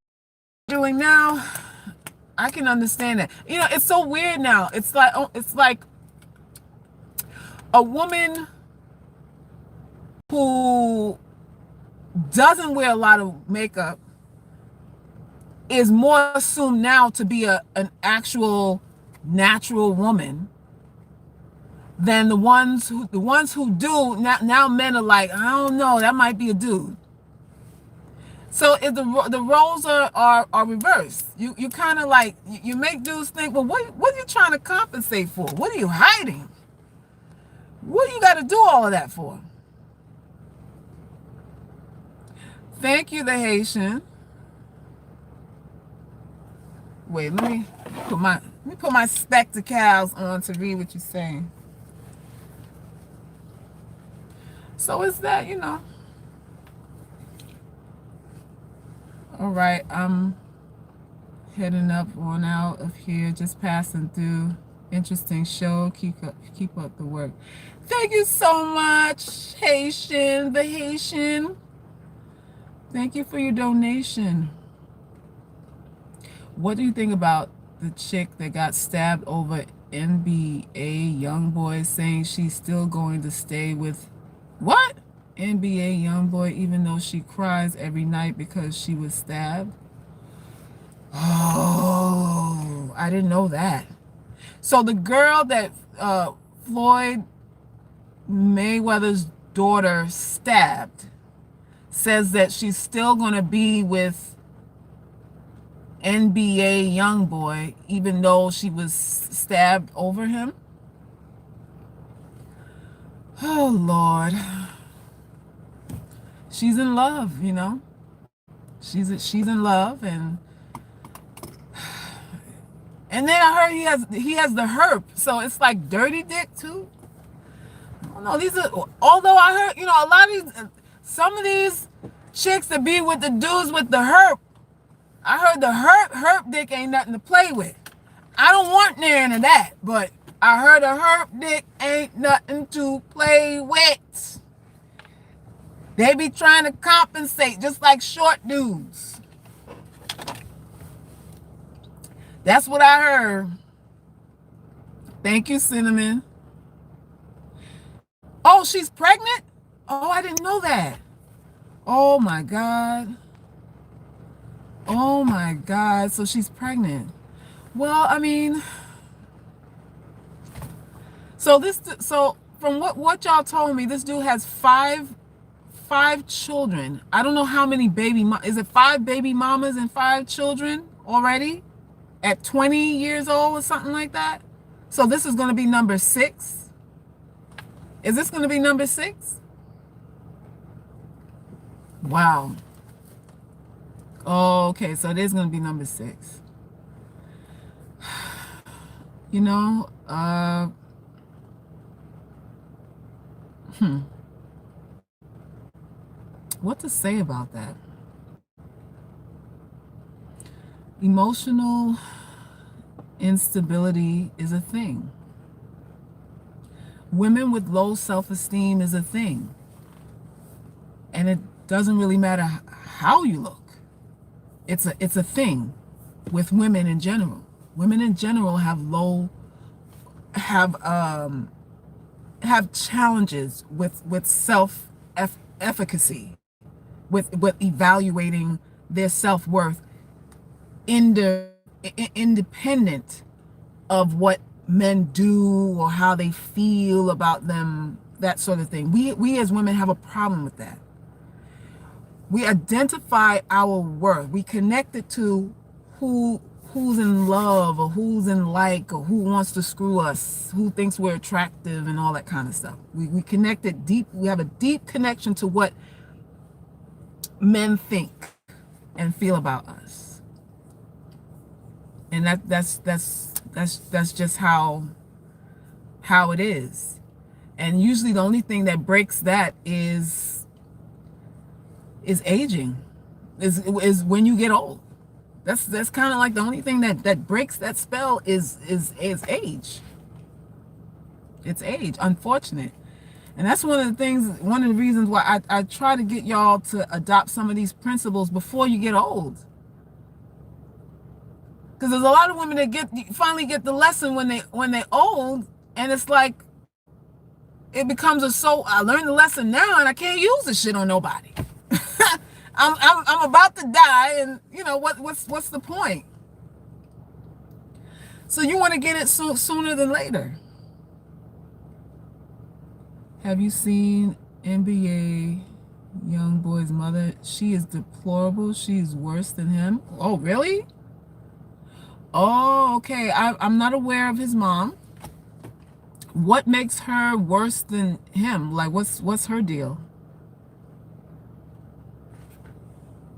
doing now. I can understand that. It's so weird now. It's like a woman who doesn't wear a lot of makeup is more assumed now to be an actual natural woman than the ones who do. Now men are like, I don't know, that might be a dude. So if the roles are reversed, you kind of like, you make dudes think, well, what are you trying to compensate for? What are you hiding? What do you got to do all of that for? Thank you, the Haitian. Wait, let me put my spectacles on to read what you're saying. So it's that, All right, I'm heading up on out of here, just passing through. Interesting show. Keep up the work. Thank you so much, Haitian, the Haitian. Thank you for your donation. What do you think about the chick that got stabbed over NBA YoungBoy, saying she's still going to stay with what? NBA YoungBoy, even though she cries every night because she was stabbed? Oh, I didn't know that. So the girl that Floyd Mayweather's daughter stabbed says that she's still going to be with NBA YoungBoy, even though she was stabbed over him. Oh, Lord. She's in love, She's in love, and then I heard he has the herp, so it's like dirty dick too. I don't know. Although I heard, a lot of some of these chicks that be with the dudes with the herp, I heard the herp dick ain't nothing to play with. I don't want none of that, but I heard a herp dick ain't nothing to play with. They be trying to compensate just like short dudes. That's what I heard. Thank you, Cinnamon. Oh, she's pregnant? Oh, I didn't know that. Oh, my God. Oh, my God. So she's pregnant. Well, I mean, so from what y'all told me, this dude has five children. I don't know how many is it 5 baby mamas and 5 children already at 20 years old or something like that? So this is going to be number 6. Is this going to be number 6? Wow. Oh, okay, so it is going to be number 6. What to say about that? Emotional instability is a thing. Women with low self-esteem is a thing. And it doesn't really matter how you look. It's a thing with women in general. Women in general have challenges with self-efficacy, with evaluating their self-worth independent of what men do or how they feel about them, that sort of thing. We as women have a problem with that. We identify our worth. We connect it to who's in love or who's in like or who wants to screw us, who thinks we're attractive and all that kind of stuff. We connect it deep. We have a deep connection to what men think and feel about us. And that's just how it is. And usually the only thing that breaks that is aging, is when you get old. That's kind of like the only thing that breaks that spell is age. It's age, unfortunate. And that's one of the reasons why I try to get y'all to adopt some of these principles before you get old. Because there's a lot of women that finally get the lesson when they old, and it's like it becomes I learned the lesson now, and I can't use this shit on nobody. I'm about to die, and what's the point? So you want to get it sooner than later. Have you seen NBA young boy's mother? She is deplorable. She's worse than him. Oh, really? Oh, okay. I'm not aware of his mom. What makes her worse than him? Like, what's her deal?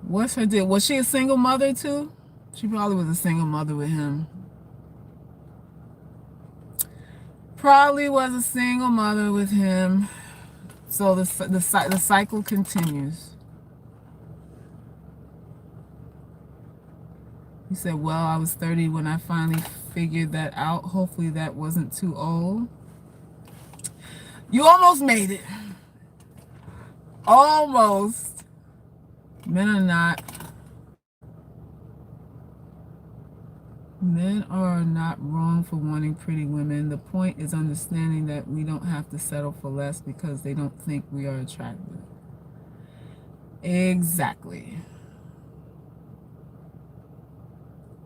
What's her deal? Was she a single mother too? She probably was a single mother with him. Probably was a single mother with him. So the cycle continues. He said, well, I was 30 when I finally figured that out. Hopefully that wasn't too old. You almost made it. Almost. Men are not wrong for wanting pretty women. The point is understanding that we don't have to settle for less because they don't think we are attractive. Exactly.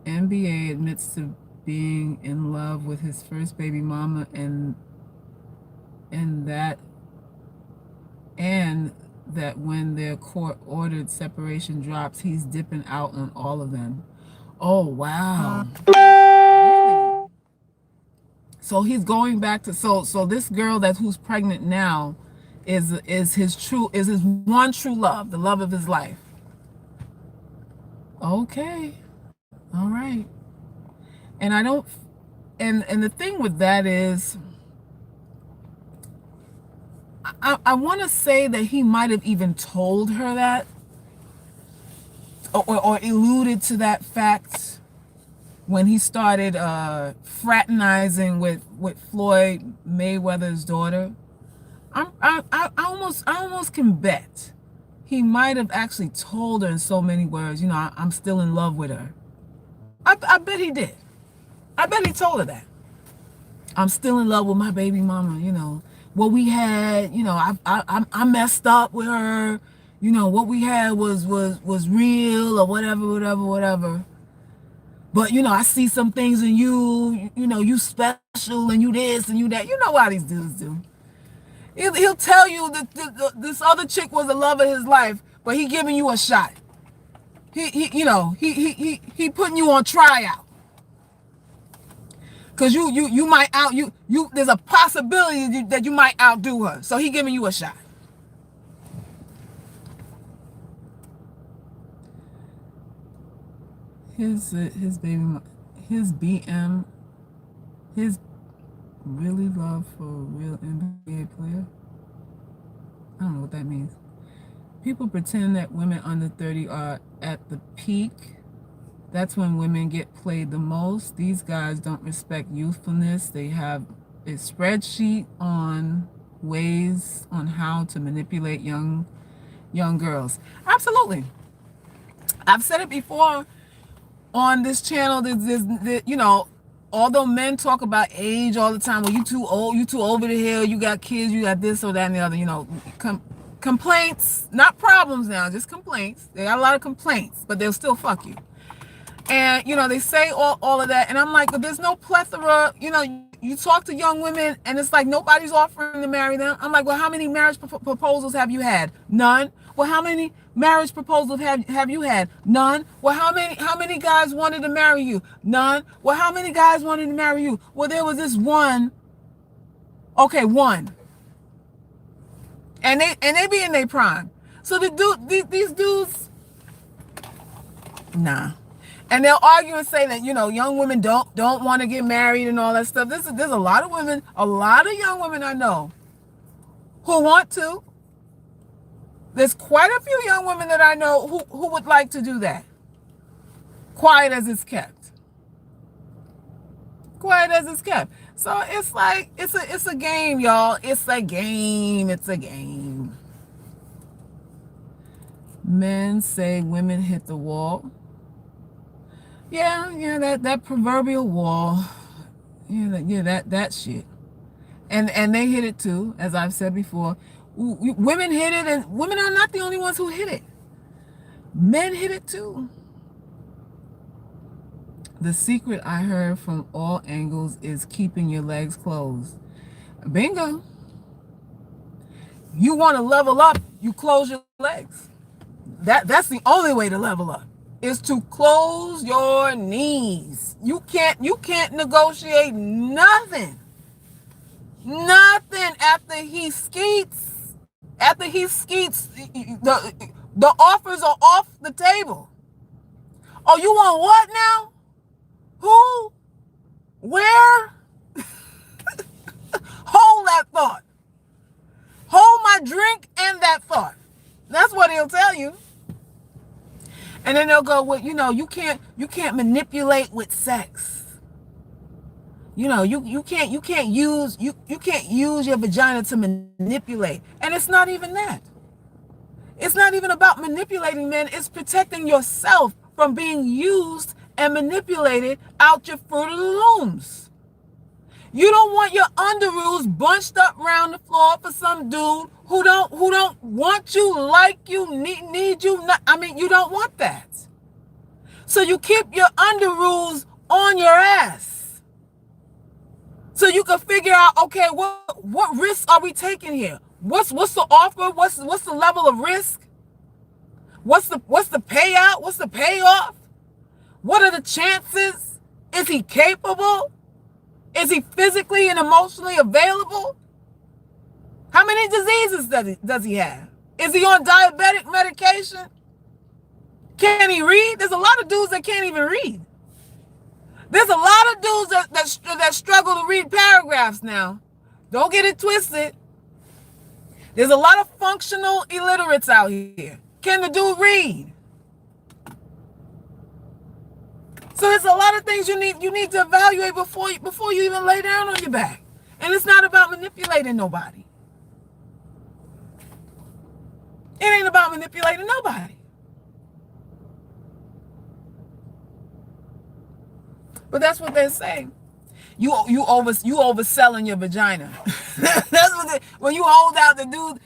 NBA admits to being in love with his first baby mama and that when their court-ordered separation drops, he's dipping out on all of them. Oh, wow. Really? So he's going back to so this girl who's pregnant now is his one true love, the love of his life. Okay. All right. And I don't and the thing with that is I want to say that he might have even told her that or alluded to that fact when he started fraternizing with Floyd Mayweather's daughter. I almost can bet he might have actually told her in so many words, I'm still in love with her. I bet he did. I bet he told her that. I'm still in love with my baby mama, what we had, I messed up with her, what we had was real or whatever. But I see some things in you, you special and you this and you that. You know how these dudes do. He'll tell you that this other chick was the love of his life, but he giving you a shot. He putting you on tryout. Cause you might there's a possibility that you might outdo her. So he giving you a shot. His baby, his BM, his really love for a real NBA player. I don't know what that means. People pretend that women under 30 are at the peak. That's when women get played the most. These guys don't respect youthfulness. They have a spreadsheet on ways on how to manipulate young girls. Absolutely. I've said it before on this channel. There's although men talk about age all the time, well, you too old, you too over the hill, you got kids, you got this or that and the other, complaints, not problems now, just complaints. They got a lot of complaints, but they'll still fuck you. And, they say all of that. And I'm like, but there's no plethora. You talk to young women and it's like nobody's offering to marry them. I'm like, well, how many marriage proposals have you had? None. Well, how many marriage proposals have you had? None. Well, how many guys wanted to marry you? None. Well, how many guys wanted to marry you? Well, there was this one. Okay, one. And they be in their prime. So these dudes, nah. And they'll argue and say that, young women don't want to get married and all that stuff. There's a lot of women, a lot of young women I know who want to. There's quite a few young women that I know who would like to do that. Quiet as it's kept. Quiet as it's kept. So it's like, it's a game, y'all. It's a game. It's a game. Men say women hit the wall. Yeah, that proverbial wall. Yeah, that shit. and they hit it too, as I've said before. Women hit it, and women are not the only ones who hit it. Men hit it too. The secret I heard from all angles is keeping your legs closed. Bingo. You want to level up, you close your legs. That's the only way to level up, is to close your knees. You can't negotiate nothing. Nothing after he skeets. After he skeets, the offers are off the table. Oh, you want what now? Who? Where? Hold that thought. Hold my drink and that thought. That's what he'll tell you. And then they'll go, well, you can't manipulate with sex. You can't use your vagina to manipulate. And it's not even that. It's not even about manipulating, men. It's protecting yourself from being used and manipulated out your Fruit of the Looms. You don't want your underoos bunched up around the floor for some dude who don't want you, like you, need you. You don't want that. So you keep your underoos on your ass, so you can figure out, okay, what risks are we taking here? What's the offer? What's the level of risk? What's the payout? What's the payoff? What are the chances? Is he capable? Is he physically and emotionally available? How many diseases does he have? Is he on diabetic medication? Can he read? There's a lot of dudes that can't even read. There's a lot of dudes that struggle to read paragraphs now. Don't get it twisted. There's a lot of functional illiterates out here. Can the dude read? So there's a lot of things you need to evaluate before you even lay down on your back. And it's not about manipulating nobody. It ain't about manipulating nobody. But that's what they're saying. You overselling your vagina. That's what when you hold out, the dudes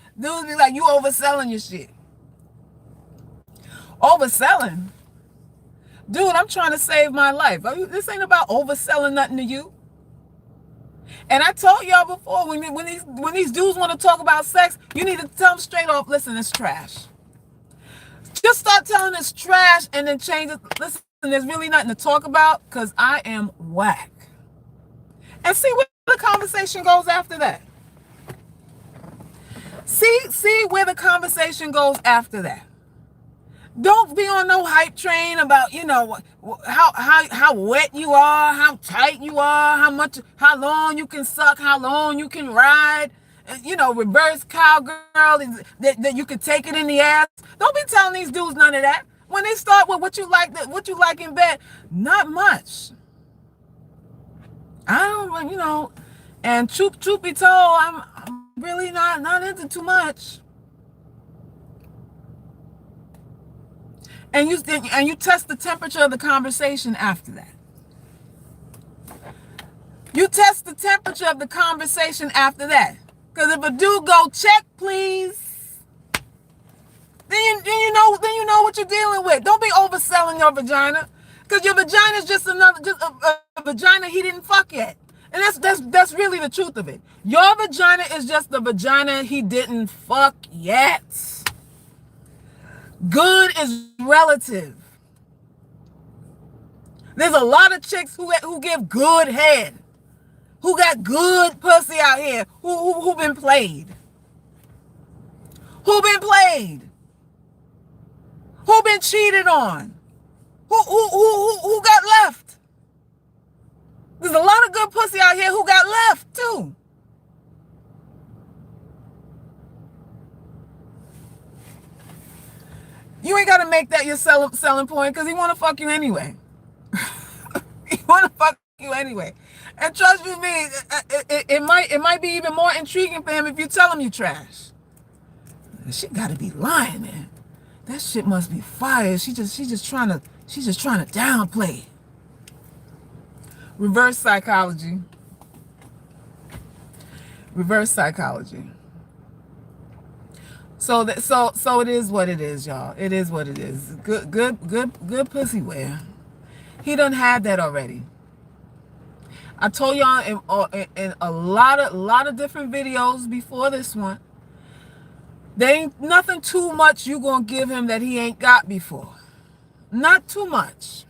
be like, you overselling your shit. Overselling? Dude, I'm trying to save my life. This ain't about overselling nothing to you. And I told y'all before, when these dudes want to talk about sex, you need to tell them straight off, listen, it's trash. Just start telling it's trash and then change it. Listen, there's really nothing to talk about because I am whack. And see where the conversation goes after that. See where the conversation goes after that. Don't be on no hype train about, how wet you are, how tight you are, how long you can suck, how long you can ride, reverse cowgirl, that you can take it in the ass. Don't be telling these dudes none of that. When they start with what you like in bed, not much. I don't, and truth be told, I'm really not into too much. And you test the temperature of the conversation after that. You test the temperature of the conversation after that. Because if a dude go, check please, then you know what you're dealing with. Don't be overselling your vagina. Because your vagina is just a vagina he didn't fuck yet. And that's really the truth of it. Your vagina is just the vagina he didn't fuck yet. Good is relative. There's a lot of chicks who give good head, who got good pussy out here, who been played, who been cheated on, who got left. There's a lot of good pussy out here who got left too. You ain't got to make that your selling point because he want to fuck you anyway. He want to fuck you anyway. And trust you me, it might be even more intriguing for him if you tell him you trash. She got to be lying, man. That shit must be fire. She's just trying to downplay it. Reverse psychology. Reverse psychology. So it is what it is, y'all. It is what it is. Good pussy wear. He done had that already. I told y'all in a lot of different videos before this one. There ain't nothing too much you gonna give him that he ain't got before. Not too much.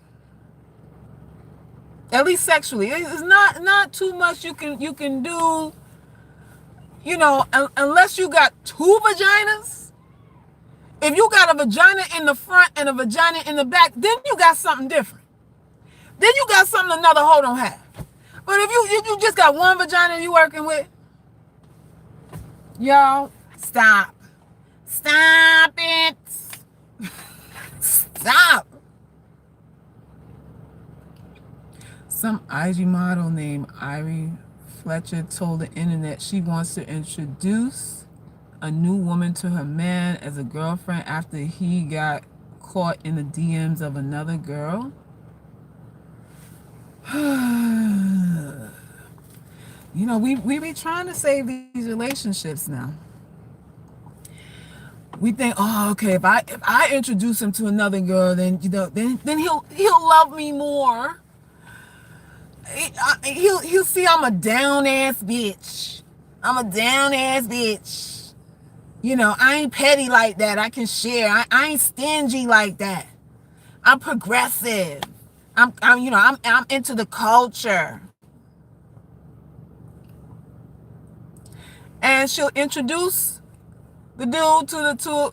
At least sexually, it's not too much you can do. You know, unless you got two vaginas. If you got a vagina in the front and a vagina in the back, then you got something different. Then you got something another hoe don't have. But if you just got one vagina you working with, y'all, stop it, stop. Some IG model named Irie Fletcher told the internet she wants to introduce a new woman to her man as a girlfriend after he got caught in the DMs of another girl. You know, we be trying to save these relationships now. We think, oh, okay, if I introduce him to another girl, then then he'll love me more. He'll see I'm a down ass bitch. I'm a down ass bitch. You know, I ain't petty like that. I can share. I ain't stingy like that. I'm progressive. I'm into the culture. And she'll introduce the dude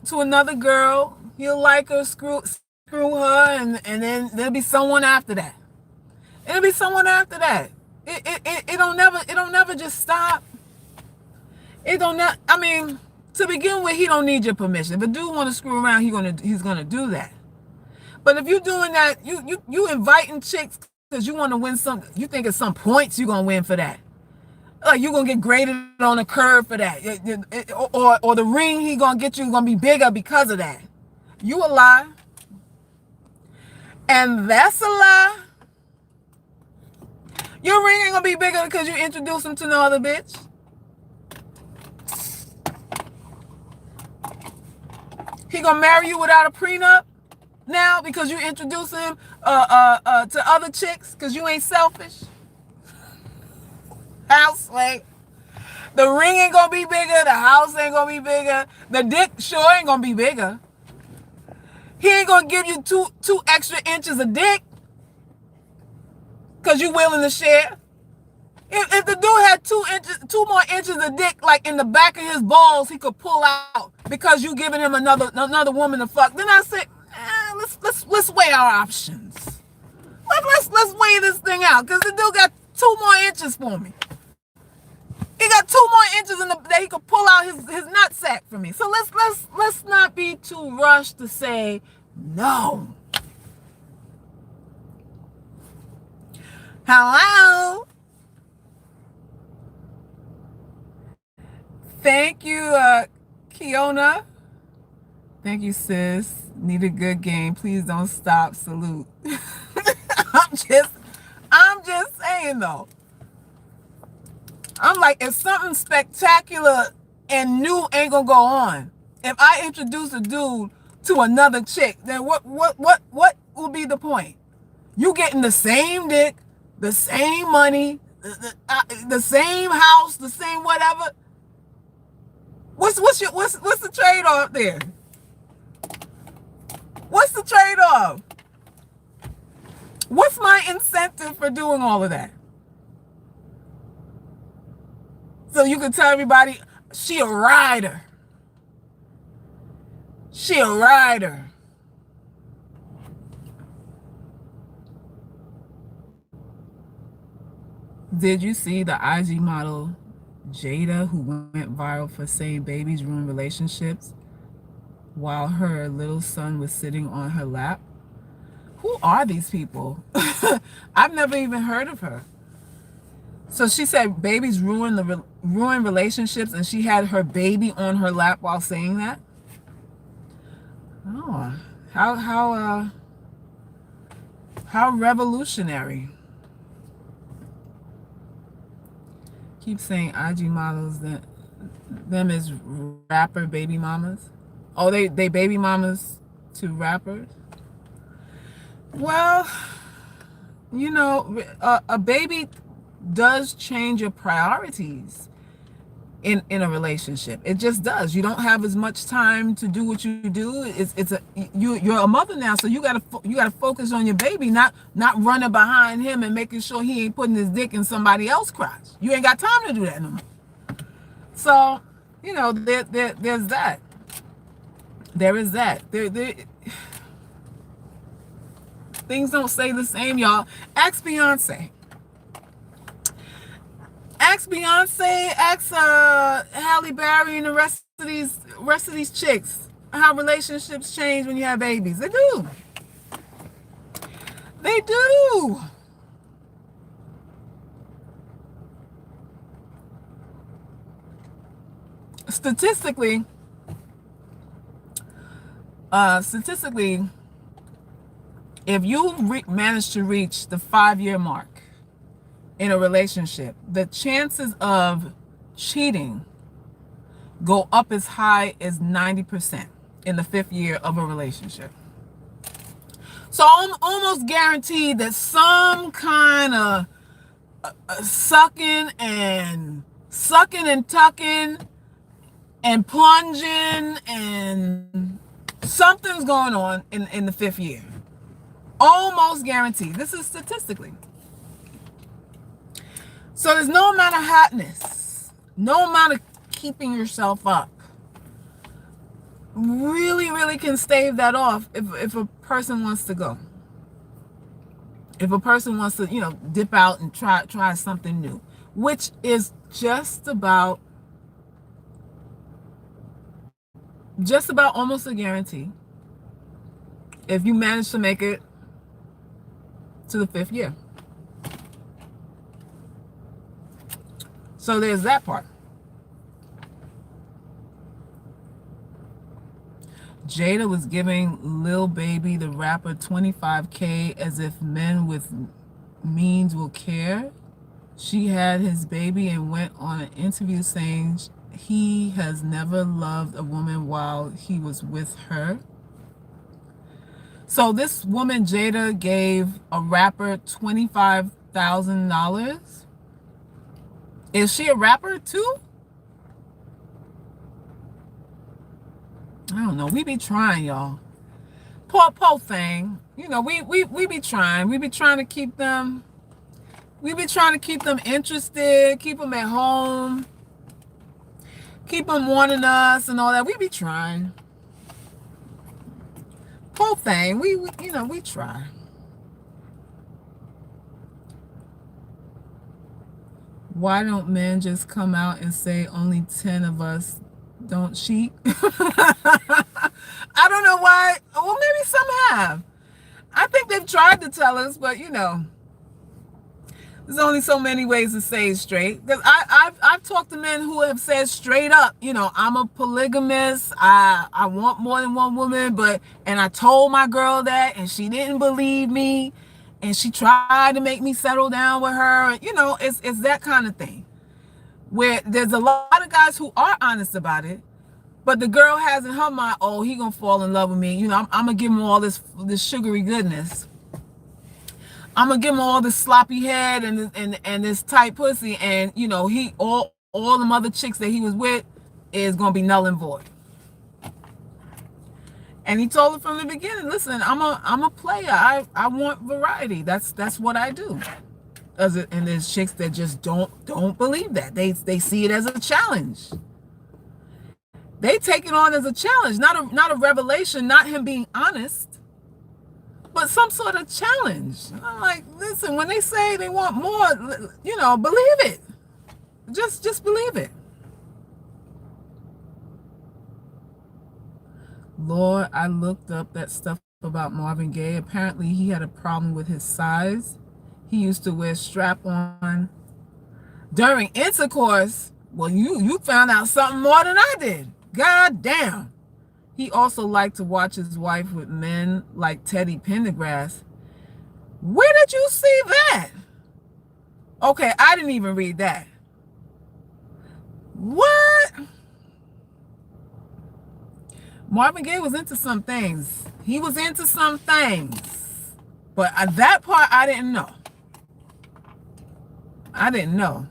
to another girl. He'll like her, screw her, and then there'll be someone after that. It'll be someone after that. It don't never just stop. It don't. I mean, to begin with, he don't need your permission. If a dude want to screw around, he's gonna do that. But if you're doing that, you inviting chicks because you want to win some. You think at some points you're gonna win for that. Like you're gonna get graded on a curve for that, or the ring he gonna get you gonna be bigger because of that. You a lie, and that's a lie. Your ring ain't gonna be bigger because you introduce him to no other bitch. He gonna marry you without a prenup now because you introduce him to other chicks because you ain't selfish. House, like, the ring ain't gonna be bigger, the house ain't gonna be bigger, the dick sure ain't gonna be bigger. He ain't gonna give you two extra inches of dick because you willing to share. If the dude had 2 more inches of dick like in the back of his balls he could pull out because you giving him another woman to fuck, then I say, let's weigh our options. Let's weigh this thing out because the dude got 2 more inches for me. He got 2 more inches that he could pull out his nutsack for me. So let's not be too rushed to say no. Hello. Thank you, Kiona. Thank you, sis. Need a good game. Please don't stop. Salute. I'm just saying though. I'm like, if something spectacular and new ain't gonna go on, if I introduce a dude to another chick, then what will be the point? You getting the same dick, the same money, the same house, the same whatever. What's the trade-off there? What's the trade-off? What's my incentive for doing all of that? So you can tell everybody, she a rider. She a rider. Did you see the IG model Jada who went viral for saying babies ruin relationships while her little son was sitting on her lap? Who are these people? I've never even heard of her. So she said babies ruin relationships, and she had her baby on her lap while saying that. Oh, how revolutionary. Keep saying IG models that them is rapper baby mamas. Oh, they baby mamas to rappers. Well, a baby does change your priorities in a relationship. It just does. You don't have as much time to do what you do. You're a mother now, so you gotta focus on your baby, not running behind him and making sure he ain't putting his dick in somebody else's crotch. You ain't got time to do that no more. So, there's that. There is that. Things don't stay the same, y'all. Ask Beyonce. Ask Halle Berry and the rest of these chicks how relationships change when you have babies. They do. They do. Statistically, if you manage to reach the 5-year mark in a relationship, the chances of cheating go up as high as 90% in the 5th year of a relationship. So I'm almost guaranteed that some kind of sucking and tucking and plunging and something's going on in the 5th year. Almost guaranteed. This is statistically. So there's no amount of hotness, no amount of keeping yourself up really can stave that off if a person wants to go. If a person wants to, dip out and try something new, which is just about almost a guarantee if you manage to make it to the 5th year. So there's that part. Jada was giving Lil Baby, the rapper, $25K as if men with means will care. She had his baby and went on an interview saying he has never loved a woman while he was with her. So this woman, Jada, gave a rapper $25,000. Is she a rapper too? I don't know. We be trying, y'all. Poor thing. We be trying. We be trying to keep them. We be trying to keep them interested, keep them at home, keep them wanting us and all that. We be trying. Poor thing. We try. Why don't men just come out and say only 10 of us don't cheat? I don't know why. Well, maybe some have. I think they've tried to tell us, but there's only so many ways to say it straight. Because I've talked to men who have said straight up, I'm a polygamist. I want more than one woman, and I told my girl that, and she didn't believe me, and she tried to make me settle down with her. It's that kind of thing, where there's a lot of guys who are honest about it, but the girl has in her mind, oh, he gonna fall in love with me. I'm gonna give him all this sugary goodness. I'm gonna give him all this sloppy head and this tight pussy, and he all the other chicks that he was with is gonna be null and void. And he told her from the beginning, listen, I'm a player. I want variety. That's what I do. And there's chicks that just don't believe that. They see it as a challenge. They take it on as a challenge, not a revelation, not him being honest, but some sort of challenge. I'm like, listen, when they say they want more, believe it. Just believe it. Lord, I looked up that stuff about Marvin Gaye. Apparently he had a problem with his size. He used to wear strap-on during intercourse. Well, you found out something more than I did. God damn. He also liked to watch his wife with men like Teddy Pendergrass. Where did you see that? Okay, I didn't even read that. Marvin Gaye was into some things. He was into some things. But that part I didn't know. I didn't know.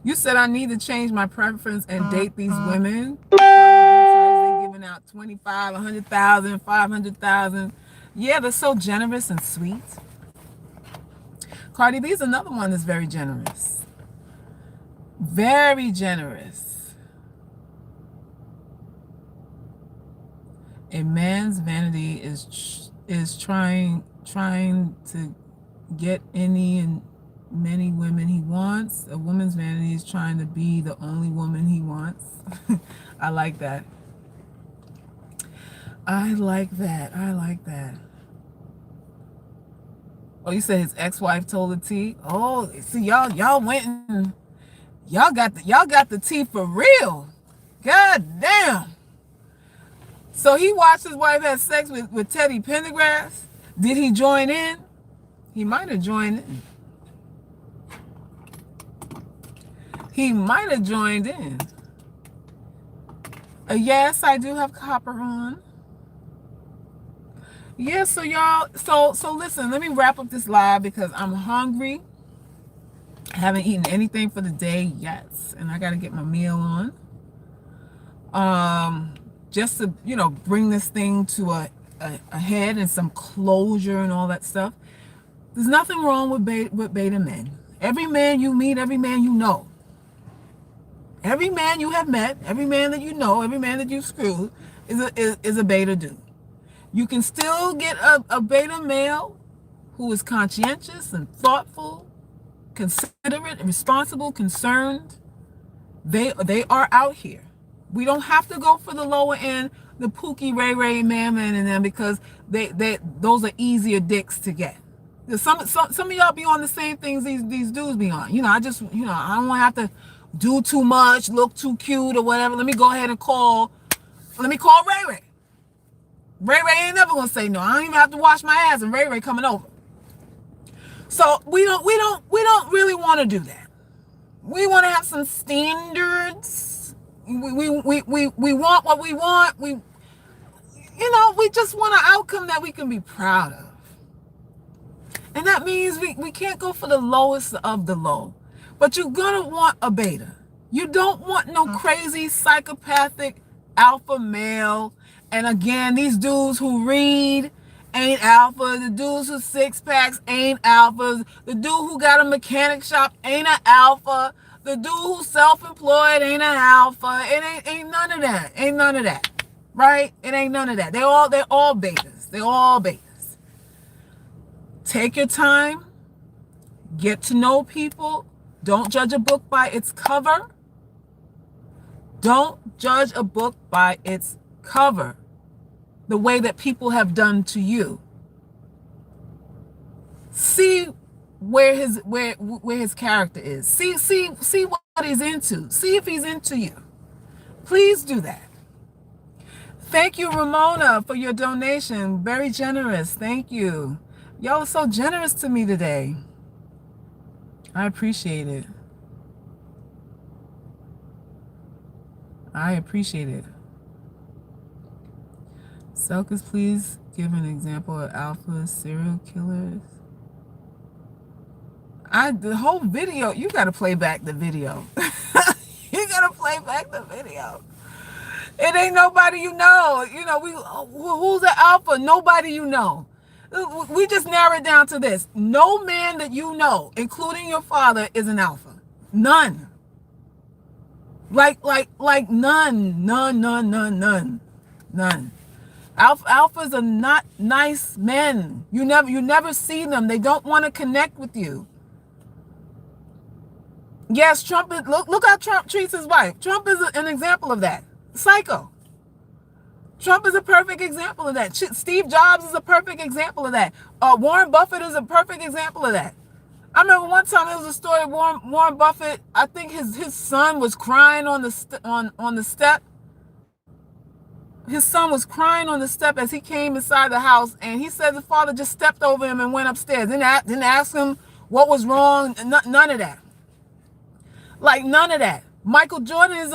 You said I need to change my preference and date these women. They're giving out 25, 100,000, 500,000. Yeah, they're so generous and sweet. Cardi B is another one that's very generous. Very generous. A man's vanity is trying to get any and many women he wants. A woman's vanity is trying to be the only woman he wants. I like that. I like that. I like that. Oh, you said his ex-wife told the tea? Oh, see, y'all went and y'all got the tea for real. God damn. So he watched his wife have sex with Teddy Pendergrass. Did he join in? He might have joined in. He might have joined in. Yes, I do have copper on. Yeah, so y'all, so listen, let me wrap up this live because I'm hungry. I haven't eaten anything for the day yet, and I got to get my meal on. Just to, bring this thing to a head and some closure and all that stuff. There's nothing wrong with beta men. Every man you meet, every man you know, every man you have met, every man that you know, every man that you've screwed is a beta dude. You can still get a beta male who is conscientious and thoughtful, considerate, responsible, concerned. They are out here. We don't have to go for the lower end, the Pooky, Ray Ray, Man and them, because those are easier dicks to get. Some of y'all be on the same things these dudes be on. I just, I don't want to have to do too much, look too cute or whatever. Let me go ahead and call Ray Ray. Ray Ray ain't never gonna say no. I don't even have to wash my ass and Ray Ray coming over. So we don't really want to do that. We want to have some standards. We want what we want. We just want an outcome that we can be proud of. And that means we can't go for the lowest of the low. But you're gonna want a beta. You don't want no crazy psychopathic alpha male. And again, these dudes who read ain't alpha. The dudes with six packs ain't alphas. The dude who got a mechanic shop ain't an alpha. The dude who's self-employed ain't an alpha. It ain't none of that. Ain't none of that. Right? It ain't none of that. They're all betas. They're all betas. Take your time. Get to know people. Don't judge a book by its cover. Don't judge a book by its cover the way that people have done to you. See where his character is. See what he's into. See if he's into you. Please do that. Thank you, Ramona, for your donation. Very generous. Thank you. Y'all are so generous to me today. I appreciate it. I appreciate it. Selkis, please give an example of alpha serial killers. The whole video, you got to play back the video. You got to play back the video. It ain't nobody you know. Who's the alpha? Nobody you know. We just narrow it down to this. No man that you know, including your father, is an alpha. None. Like none. None. Alphas are not nice men. You never see them. They don't want to connect with you. Yes, Trump is, look how Trump treats his wife. Trump is an example of that. Psycho. Trump is a perfect example of that. Steve Jobs is a perfect example of that. Warren Buffett is a perfect example of that. I remember one time there was a story of Warren Buffett. I think his son was crying on the step. His son was crying on the step as he came inside the house, and he said the father just stepped over him and went upstairs. Didn't ask him what was wrong. None of that. Like none of that. Michael Jordan is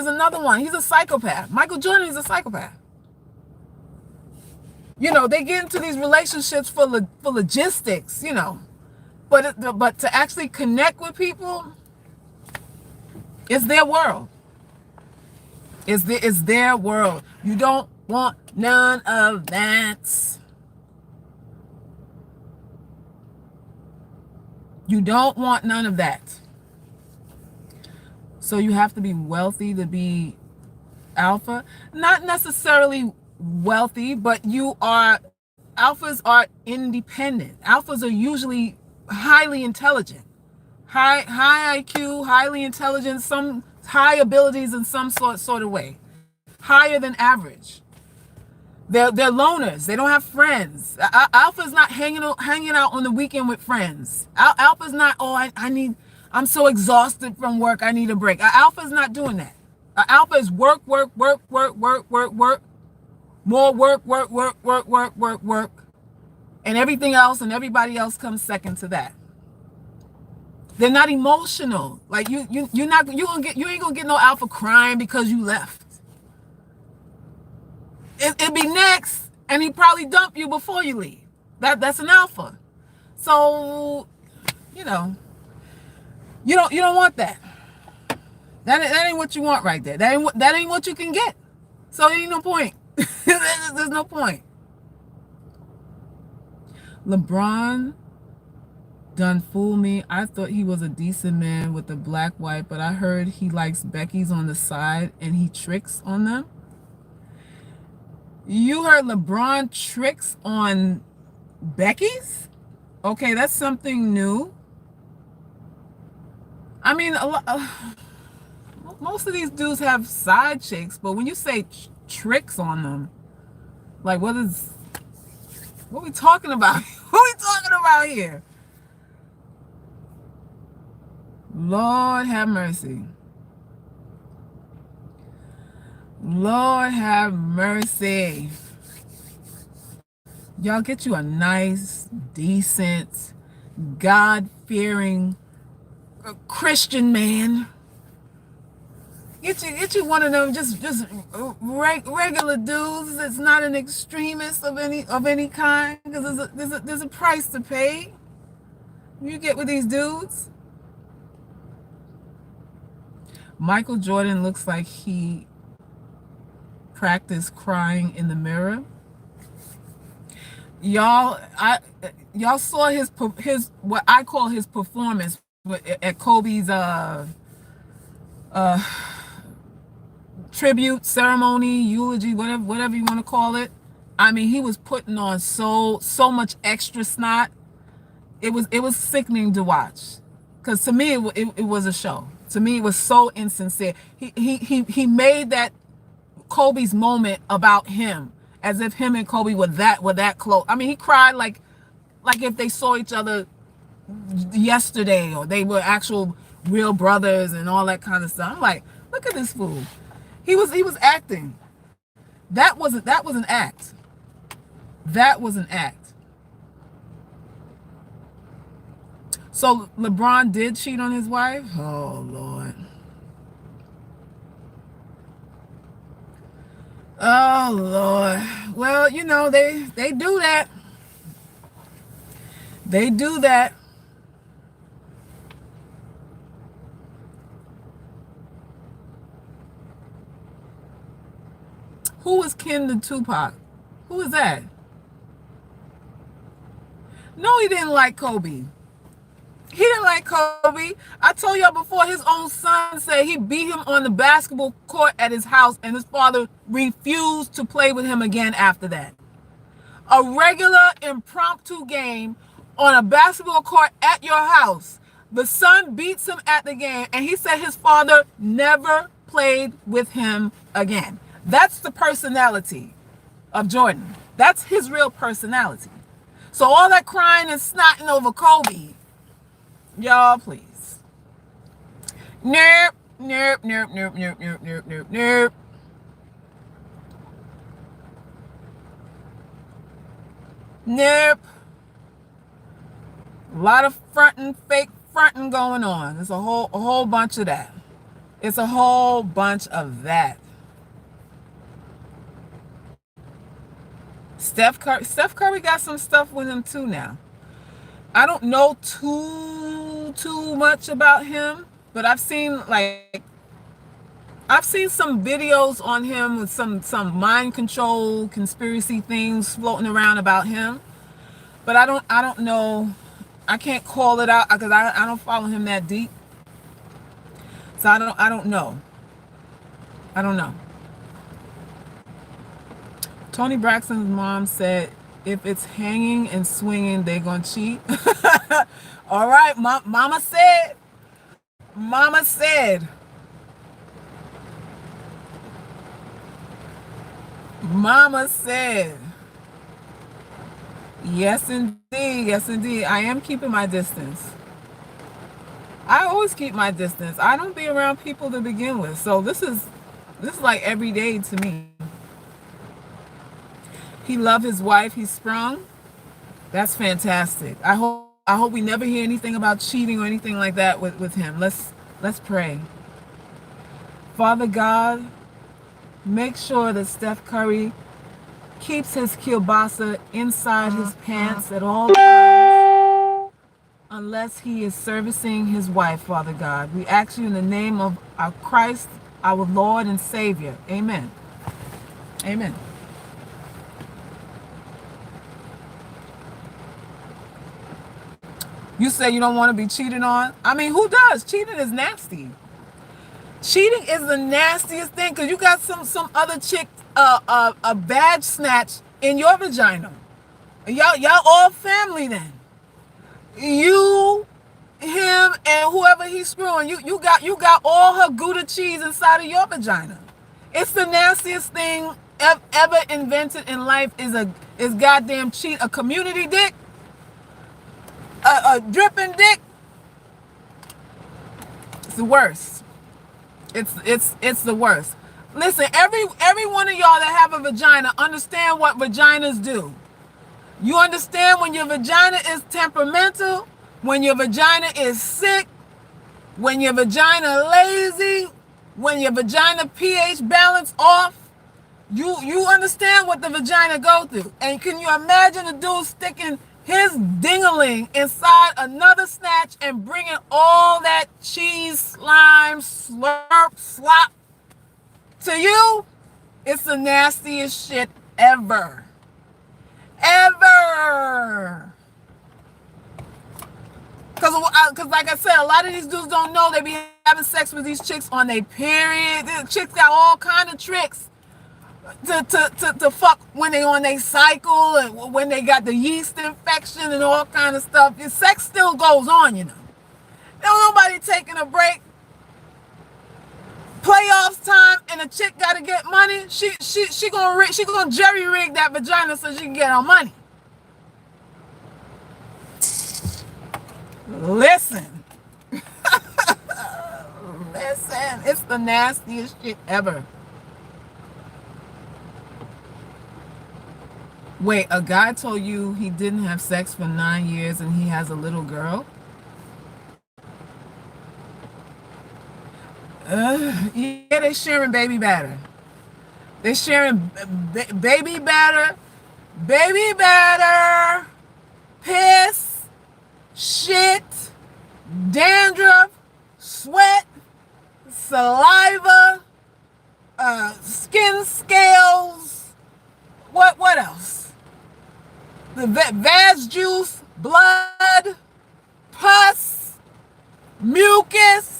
another one. He's a psychopath. Michael Jordan is a psychopath. They get into these relationships for logistics, but to actually connect with people, it's their world. It's their world. You don't want none of that. You don't want none of that. So you have to be wealthy to be alpha. Not necessarily wealthy, but alphas are independent. Alphas are usually highly intelligent. High IQ, highly intelligent, some high abilities in some sort of way. Higher than average. They're loners. They don't have friends. Alpha's not hanging out on the weekend with friends. Alpha's not, I'm so exhausted from work, I need a break. Alpha's not doing that. Alpha is work, work, work, work, work, work, work. More work, work, work, work, work, work, work. And everything else and everybody else comes second to that. They're not emotional. Like you ain't gonna get no alpha crying because you left. It'd be next, and he probably dump you before you leave. That's an alpha. So, you don't want that. That ain't what you want right there. That ain't what you can get. So there ain't no point. There's no point. LeBron done fool me. I thought he was a decent man with a black wife, but I heard he likes Becky's on the side and he tricks on them. You heard LeBron tricks on Becky's? Okay, that's something new. I mean, most of these dudes have side chicks, but when you say tricks on them, like what are we talking about? What are we talking about here? Lord have mercy. Lord have mercy. Y'all get you a nice, decent, God-fearing Christian man. Get you one of them just regular dudes that's not an extremist of any kind, because there's a price to pay. You get with these dudes. Michael Jordan looks like he practiced crying in the mirror. Y'all saw his what I call his performance at Kobe's tribute ceremony, eulogy, whatever you want to call it. I mean, he was putting on so much extra snot. It was sickening to watch, because to me it was a show. To me, it was so insincere. He made that Kobe's moment about him, as if him and Kobe were that close. I mean, he cried like if they saw each other yesterday, or they were actual real brothers and all that kind of stuff. I'm like, look at this fool. He was acting. That was an act. That was an act. So LeBron did cheat on his wife? Oh, Lord. Oh, Lord. Well, they do that. They do that. Who was kin to Tupac? Who is that? No, he didn't like Kobe. He didn't like Kobe. I told y'all before, his own son said he beat him on the basketball court at his house, and his father refused to play with him again after that. A regular impromptu game on a basketball court at your house. The son beats him at the game, and he said his father never played with him again. That's the personality of Jordan. That's his real personality. So all that crying and snotting over Kobe, y'all, please. Nope, nope, nope, nope, nope, nope, nope, nope, nope. Nope. A lot of fake fronting going on. There's a whole bunch of that. It's a whole bunch of that. Steph Curry got some stuff with him too now. I don't know too much about him, but I've seen some videos on him with some mind control conspiracy things floating around about him. But I don't know. I can't call it out because I don't follow him that deep. So I don't know. I don't know. Tony Braxton's mom said if it's hanging and swinging, they're gonna cheat. All right, mama said. Mama said. Mama said. Yes, indeed. Yes, indeed. I am keeping my distance. I always keep my distance. I don't be around people to begin with. So this is like every day to me. He loved his wife. He's sprung. That's fantastic. I hope we never hear anything about cheating or anything like that with him. Let's pray. Father God, make sure that Steph Curry keeps his kielbasa inside his pants at all times unless he is servicing his wife, Father God. We ask you in the name of our Christ, our Lord and Savior. Amen. Amen. You say you don't want to be cheated on? I mean, who does? Cheating is nasty. Cheating is the nastiest thing because you got some other chick a badge snatch in your vagina. Y'all all family then. You, him, and whoever he's screwing, you got all her Gouda cheese inside of your vagina. It's the nastiest thing ever invented in life is goddamn cheat. A community dick, a dripping dick. It's the worst. It's the worst. Listen, every one of y'all that have a vagina understand what vaginas do. You understand when your vagina is temperamental, when your vagina is sick, when your vagina lazy, when your vagina pH balance off. You understand what the vagina go through. And can you imagine a dude sticking his dingaling inside another snatch and bringing all that cheese, slime, slurp, slop to you? It's the nastiest shit ever. Ever. Because like I said, a lot of these dudes don't know they be having sex with these chicks on their period. The chicks got all kind of tricks to fuck when they on their cycle and when they got the yeast infection and all kind of stuff. Your sex still goes on, you know. Don't nobody taking a break. Playoffs time and a chick got to get money. She gonna jerry rig that vagina so she can get her money. Listen. Listen. It's the nastiest shit ever. Wait, a guy told you he didn't have sex for 9 years and he has a little girl? Yeah, they're sharing baby batter. They're sharing baby batter, piss, shit, dandruff, sweat, saliva, skin scales. What else? The vag juice, blood, pus, mucus.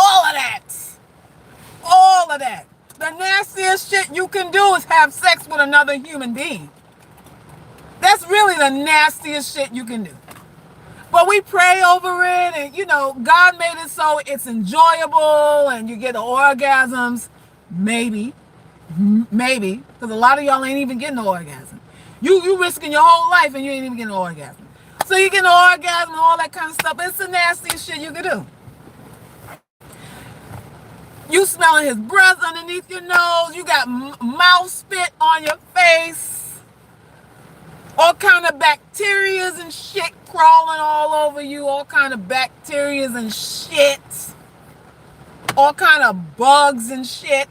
All of that. All of that. The nastiest shit you can do is have sex with another human being. That's really the nastiest shit you can do. But we pray over it, and you know, God made it so it's enjoyable and you get the orgasms. Maybe. Because a lot of y'all ain't even getting the orgasm. You risking your whole life and you ain't even getting the orgasm. So you get the orgasm and all that kind of stuff. It's the nastiest shit you can do. You smelling his breath underneath your nose. You got mouth spit on your face. All kind of bacterias and shit. crawling all over you, all kind of bacteria and shit, all kind of bugs and shit.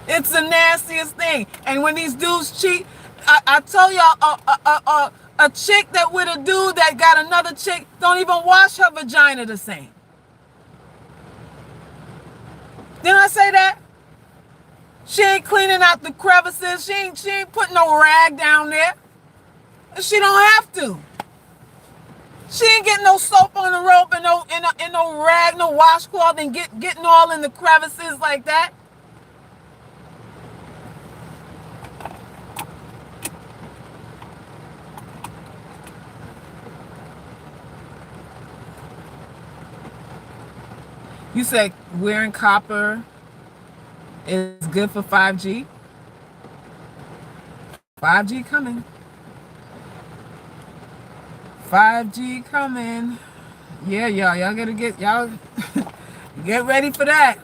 It's the nastiest thing. And when these dudes cheat, I tell y'all, a chick that with a dude that got another chick don't even wash her vagina the same. Didn't I say that? She ain't cleaning out the crevices. She ain't putting no rag down there. She don't have to. She ain't getting no soap on the rope and no rag, no washcloth, and getting all in the crevices like that. You said wearing copper is good for 5G. 5G coming. 5G coming. Yeah, y'all gotta get ready for that.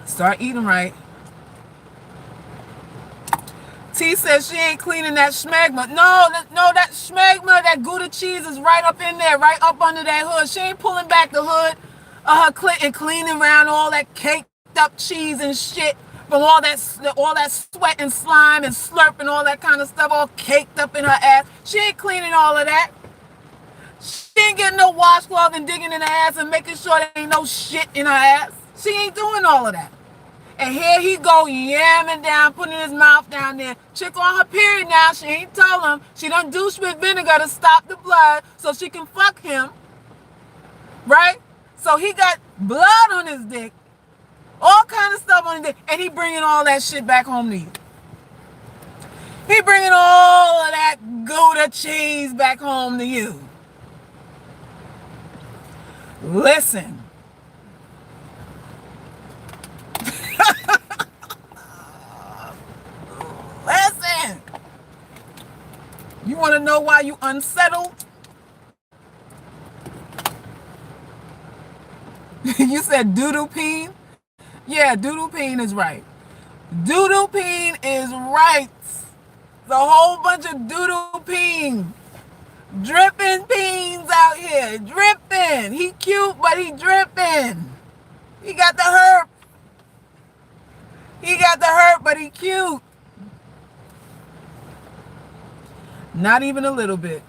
Start eating right. T says she ain't cleaning that schmegma. No, that schmegma, that Gouda cheese is right up in there, right up under that hood. She ain't pulling back the hood of her clit and cleaning around all that caked up cheese and shit from all that sweat and slime and slurp and all that kind of stuff all caked up in her ass. She ain't cleaning all of that. She ain't getting no washcloth and digging in her ass and making sure there ain't no shit in her ass. She ain't doing all of that. And here he go yamming down, putting his mouth down there. Chick on her period now. She ain't told him. She done douche with vinegar to stop the blood so she can fuck him. Right? So he got blood on his dick. All kind of stuff on his dick. And he bringing all that shit back home to you. He bringing all of that Gouda cheese back home to you. Listen. Listen. You want to know why you unsettled? You said doodle peen? Yeah, doodle peen is right. Doodle peen is right. The whole bunch of doodle peen. Dripping peens out here. Dripping. He cute, but he dripping. He got the herp. He got the herp, but he cute. Not even a little bit.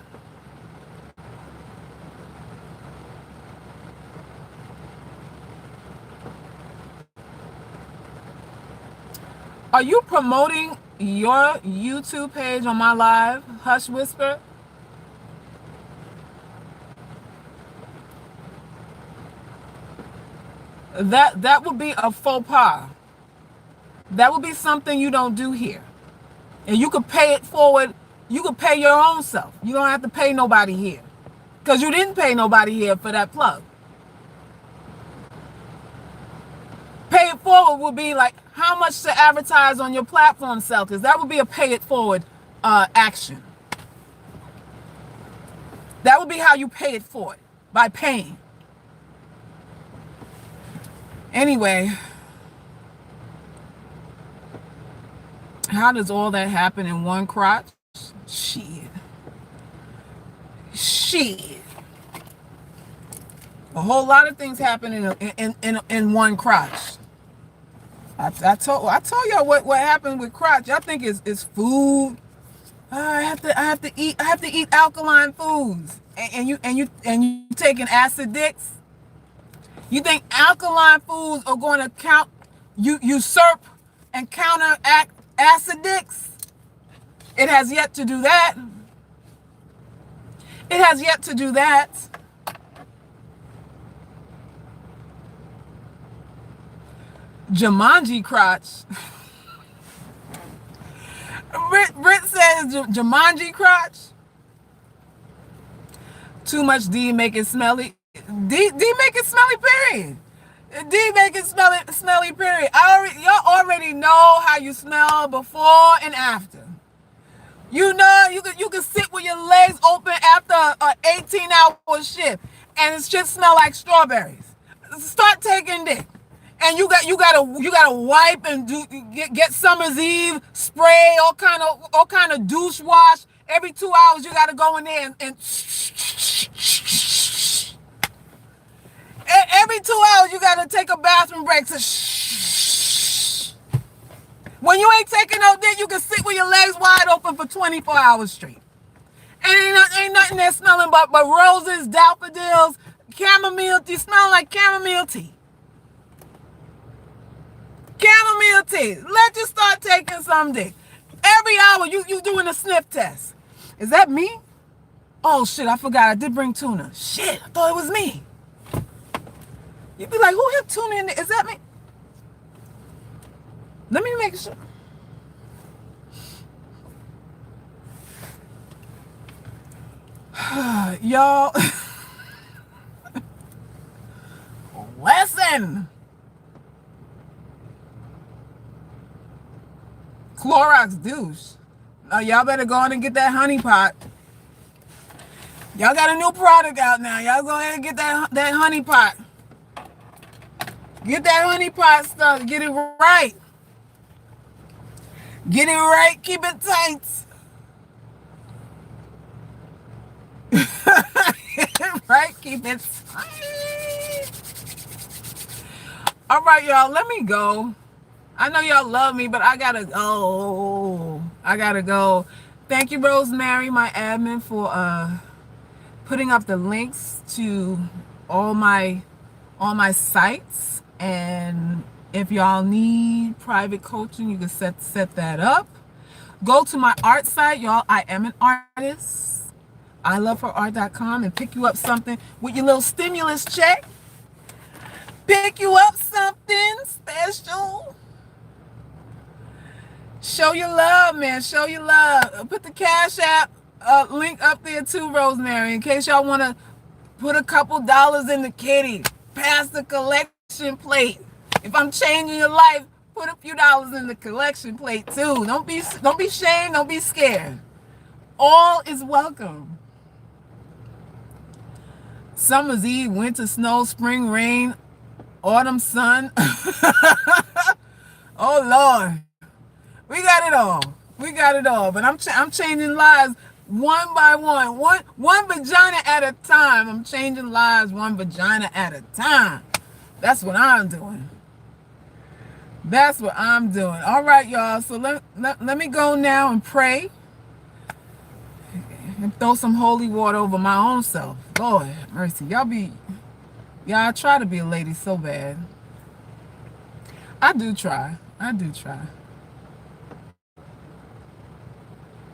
Are you promoting your YouTube page on my live, Hush Whisper? That would be a faux pas. That would be something you don't do here. And you could pay it forward. You could pay your own self. You don't have to pay nobody here. Because you didn't pay nobody here for that plug. Pay it forward would be like how much to advertise on your platform sell, because that would be a pay it forward action. That would be how you pay it forward, by paying. Anyway, how does all that happen in one crotch? Shit. A whole lot of things happen in one crotch. I told y'all what happened with crotch. Y'all think it's food. I have to eat alkaline foods. And you taking acid dicks. You think alkaline foods are going to usurp and counteract acid dicks? It has yet to do that. It has yet to do that. Jumanji crotch. Brit says Jumanji crotch. Too much D make it smelly. D make it smelly, period. D make it smelly, period. Y'all already know how you smell before and after. You know, you can sit with your legs open after an 18-hour shift and it just smell like strawberries. Start taking dick. and you gotta wipe and get Summer's Eve spray, all kind of douche wash. Every 2 hours you gotta go in there and every 2 hours you gotta take a bathroom break. So when you ain't taking no dick, you can sit with your legs wide open for 24 hours straight. And ain't nothing there smelling but roses, daffodils, chamomile tea, smelling like chamomile tea. Chamomile tea. Let you start taking some dick. Every hour you doing a sniff test. Is that me? Oh shit, I forgot. I did bring tuna. Shit, I thought it was me. You'd be like, who had tuna in there? Is that me? Let me make sure. Y'all, listen. Clorox douche. Now y'all better go on and get that honey pot. Y'all got a new product out now. Y'all go ahead and get that honey pot. Get that honey pot stuff. Get it right. Get it right. Keep it tight. Right? Keep it tight. All right, y'all. Let me go. I know y'all love me, but I gotta go. Thank you, Rosemary, my admin, for putting up the links to all my sites. And if y'all need private coaching, you can set that up. Go to my art site, y'all. I am an artist. iloveherart.com, and pick you up something with your little stimulus check. Pick you up something special. Show your love, man. Show your love. Put the Cash App link up there too, Rosemary, in case y'all want to put a couple dollars in the kitty. Pass the collection plate. If I'm changing your life, put a few dollars in the collection plate too. Don't be ashamed. Don't be scared. All is welcome. Summer's Eve, winter snow, spring rain, autumn sun. Oh Lord, we got it all. We got it all. But I'm changing lives one by one vagina at a time. I'm changing lives one vagina at a time. That's what I'm doing. That's what I'm doing. All right, y'all. So let me go now and pray and throw some holy water over my own self. Lord have mercy. Y'all try to be a lady so bad. I do try.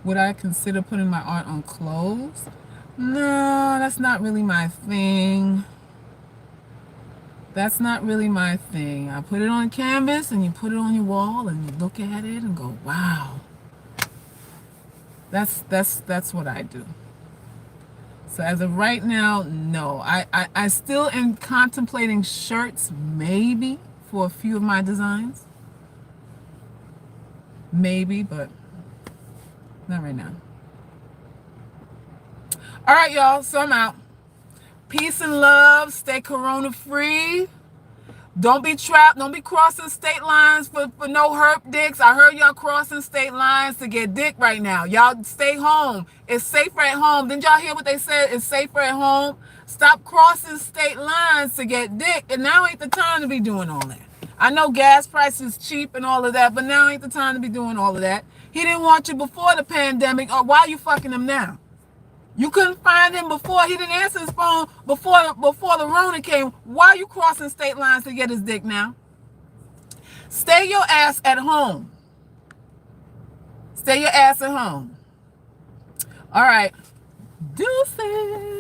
Would I consider putting my art on clothes? No, that's not really my thing. That's not really my thing. I put it on canvas and you put it on your wall and you look at it and go, wow. That's what I do. So as of right now, no. I still am contemplating shirts, maybe, for a few of my designs. Maybe, but not right now. All right, y'all. So I'm out. Peace and love. Stay corona free. Don't be trapped. Don't be crossing state lines for no herp dicks. I heard y'all crossing state lines to get dick right now. Y'all stay home. It's safer at home. Didn't y'all hear what they said? It's safer at home. Stop crossing state lines to get dick. And now ain't the time to be doing all that. I know gas prices cheap and all of that, but now ain't the time to be doing all of that. He didn't want you before the pandemic. Or why are you fucking him now? You couldn't find him before. He didn't answer his phone before the Rona came. Why are you crossing state lines to get his dick now? Stay your ass at home. Stay your ass at home. All right. Deuces.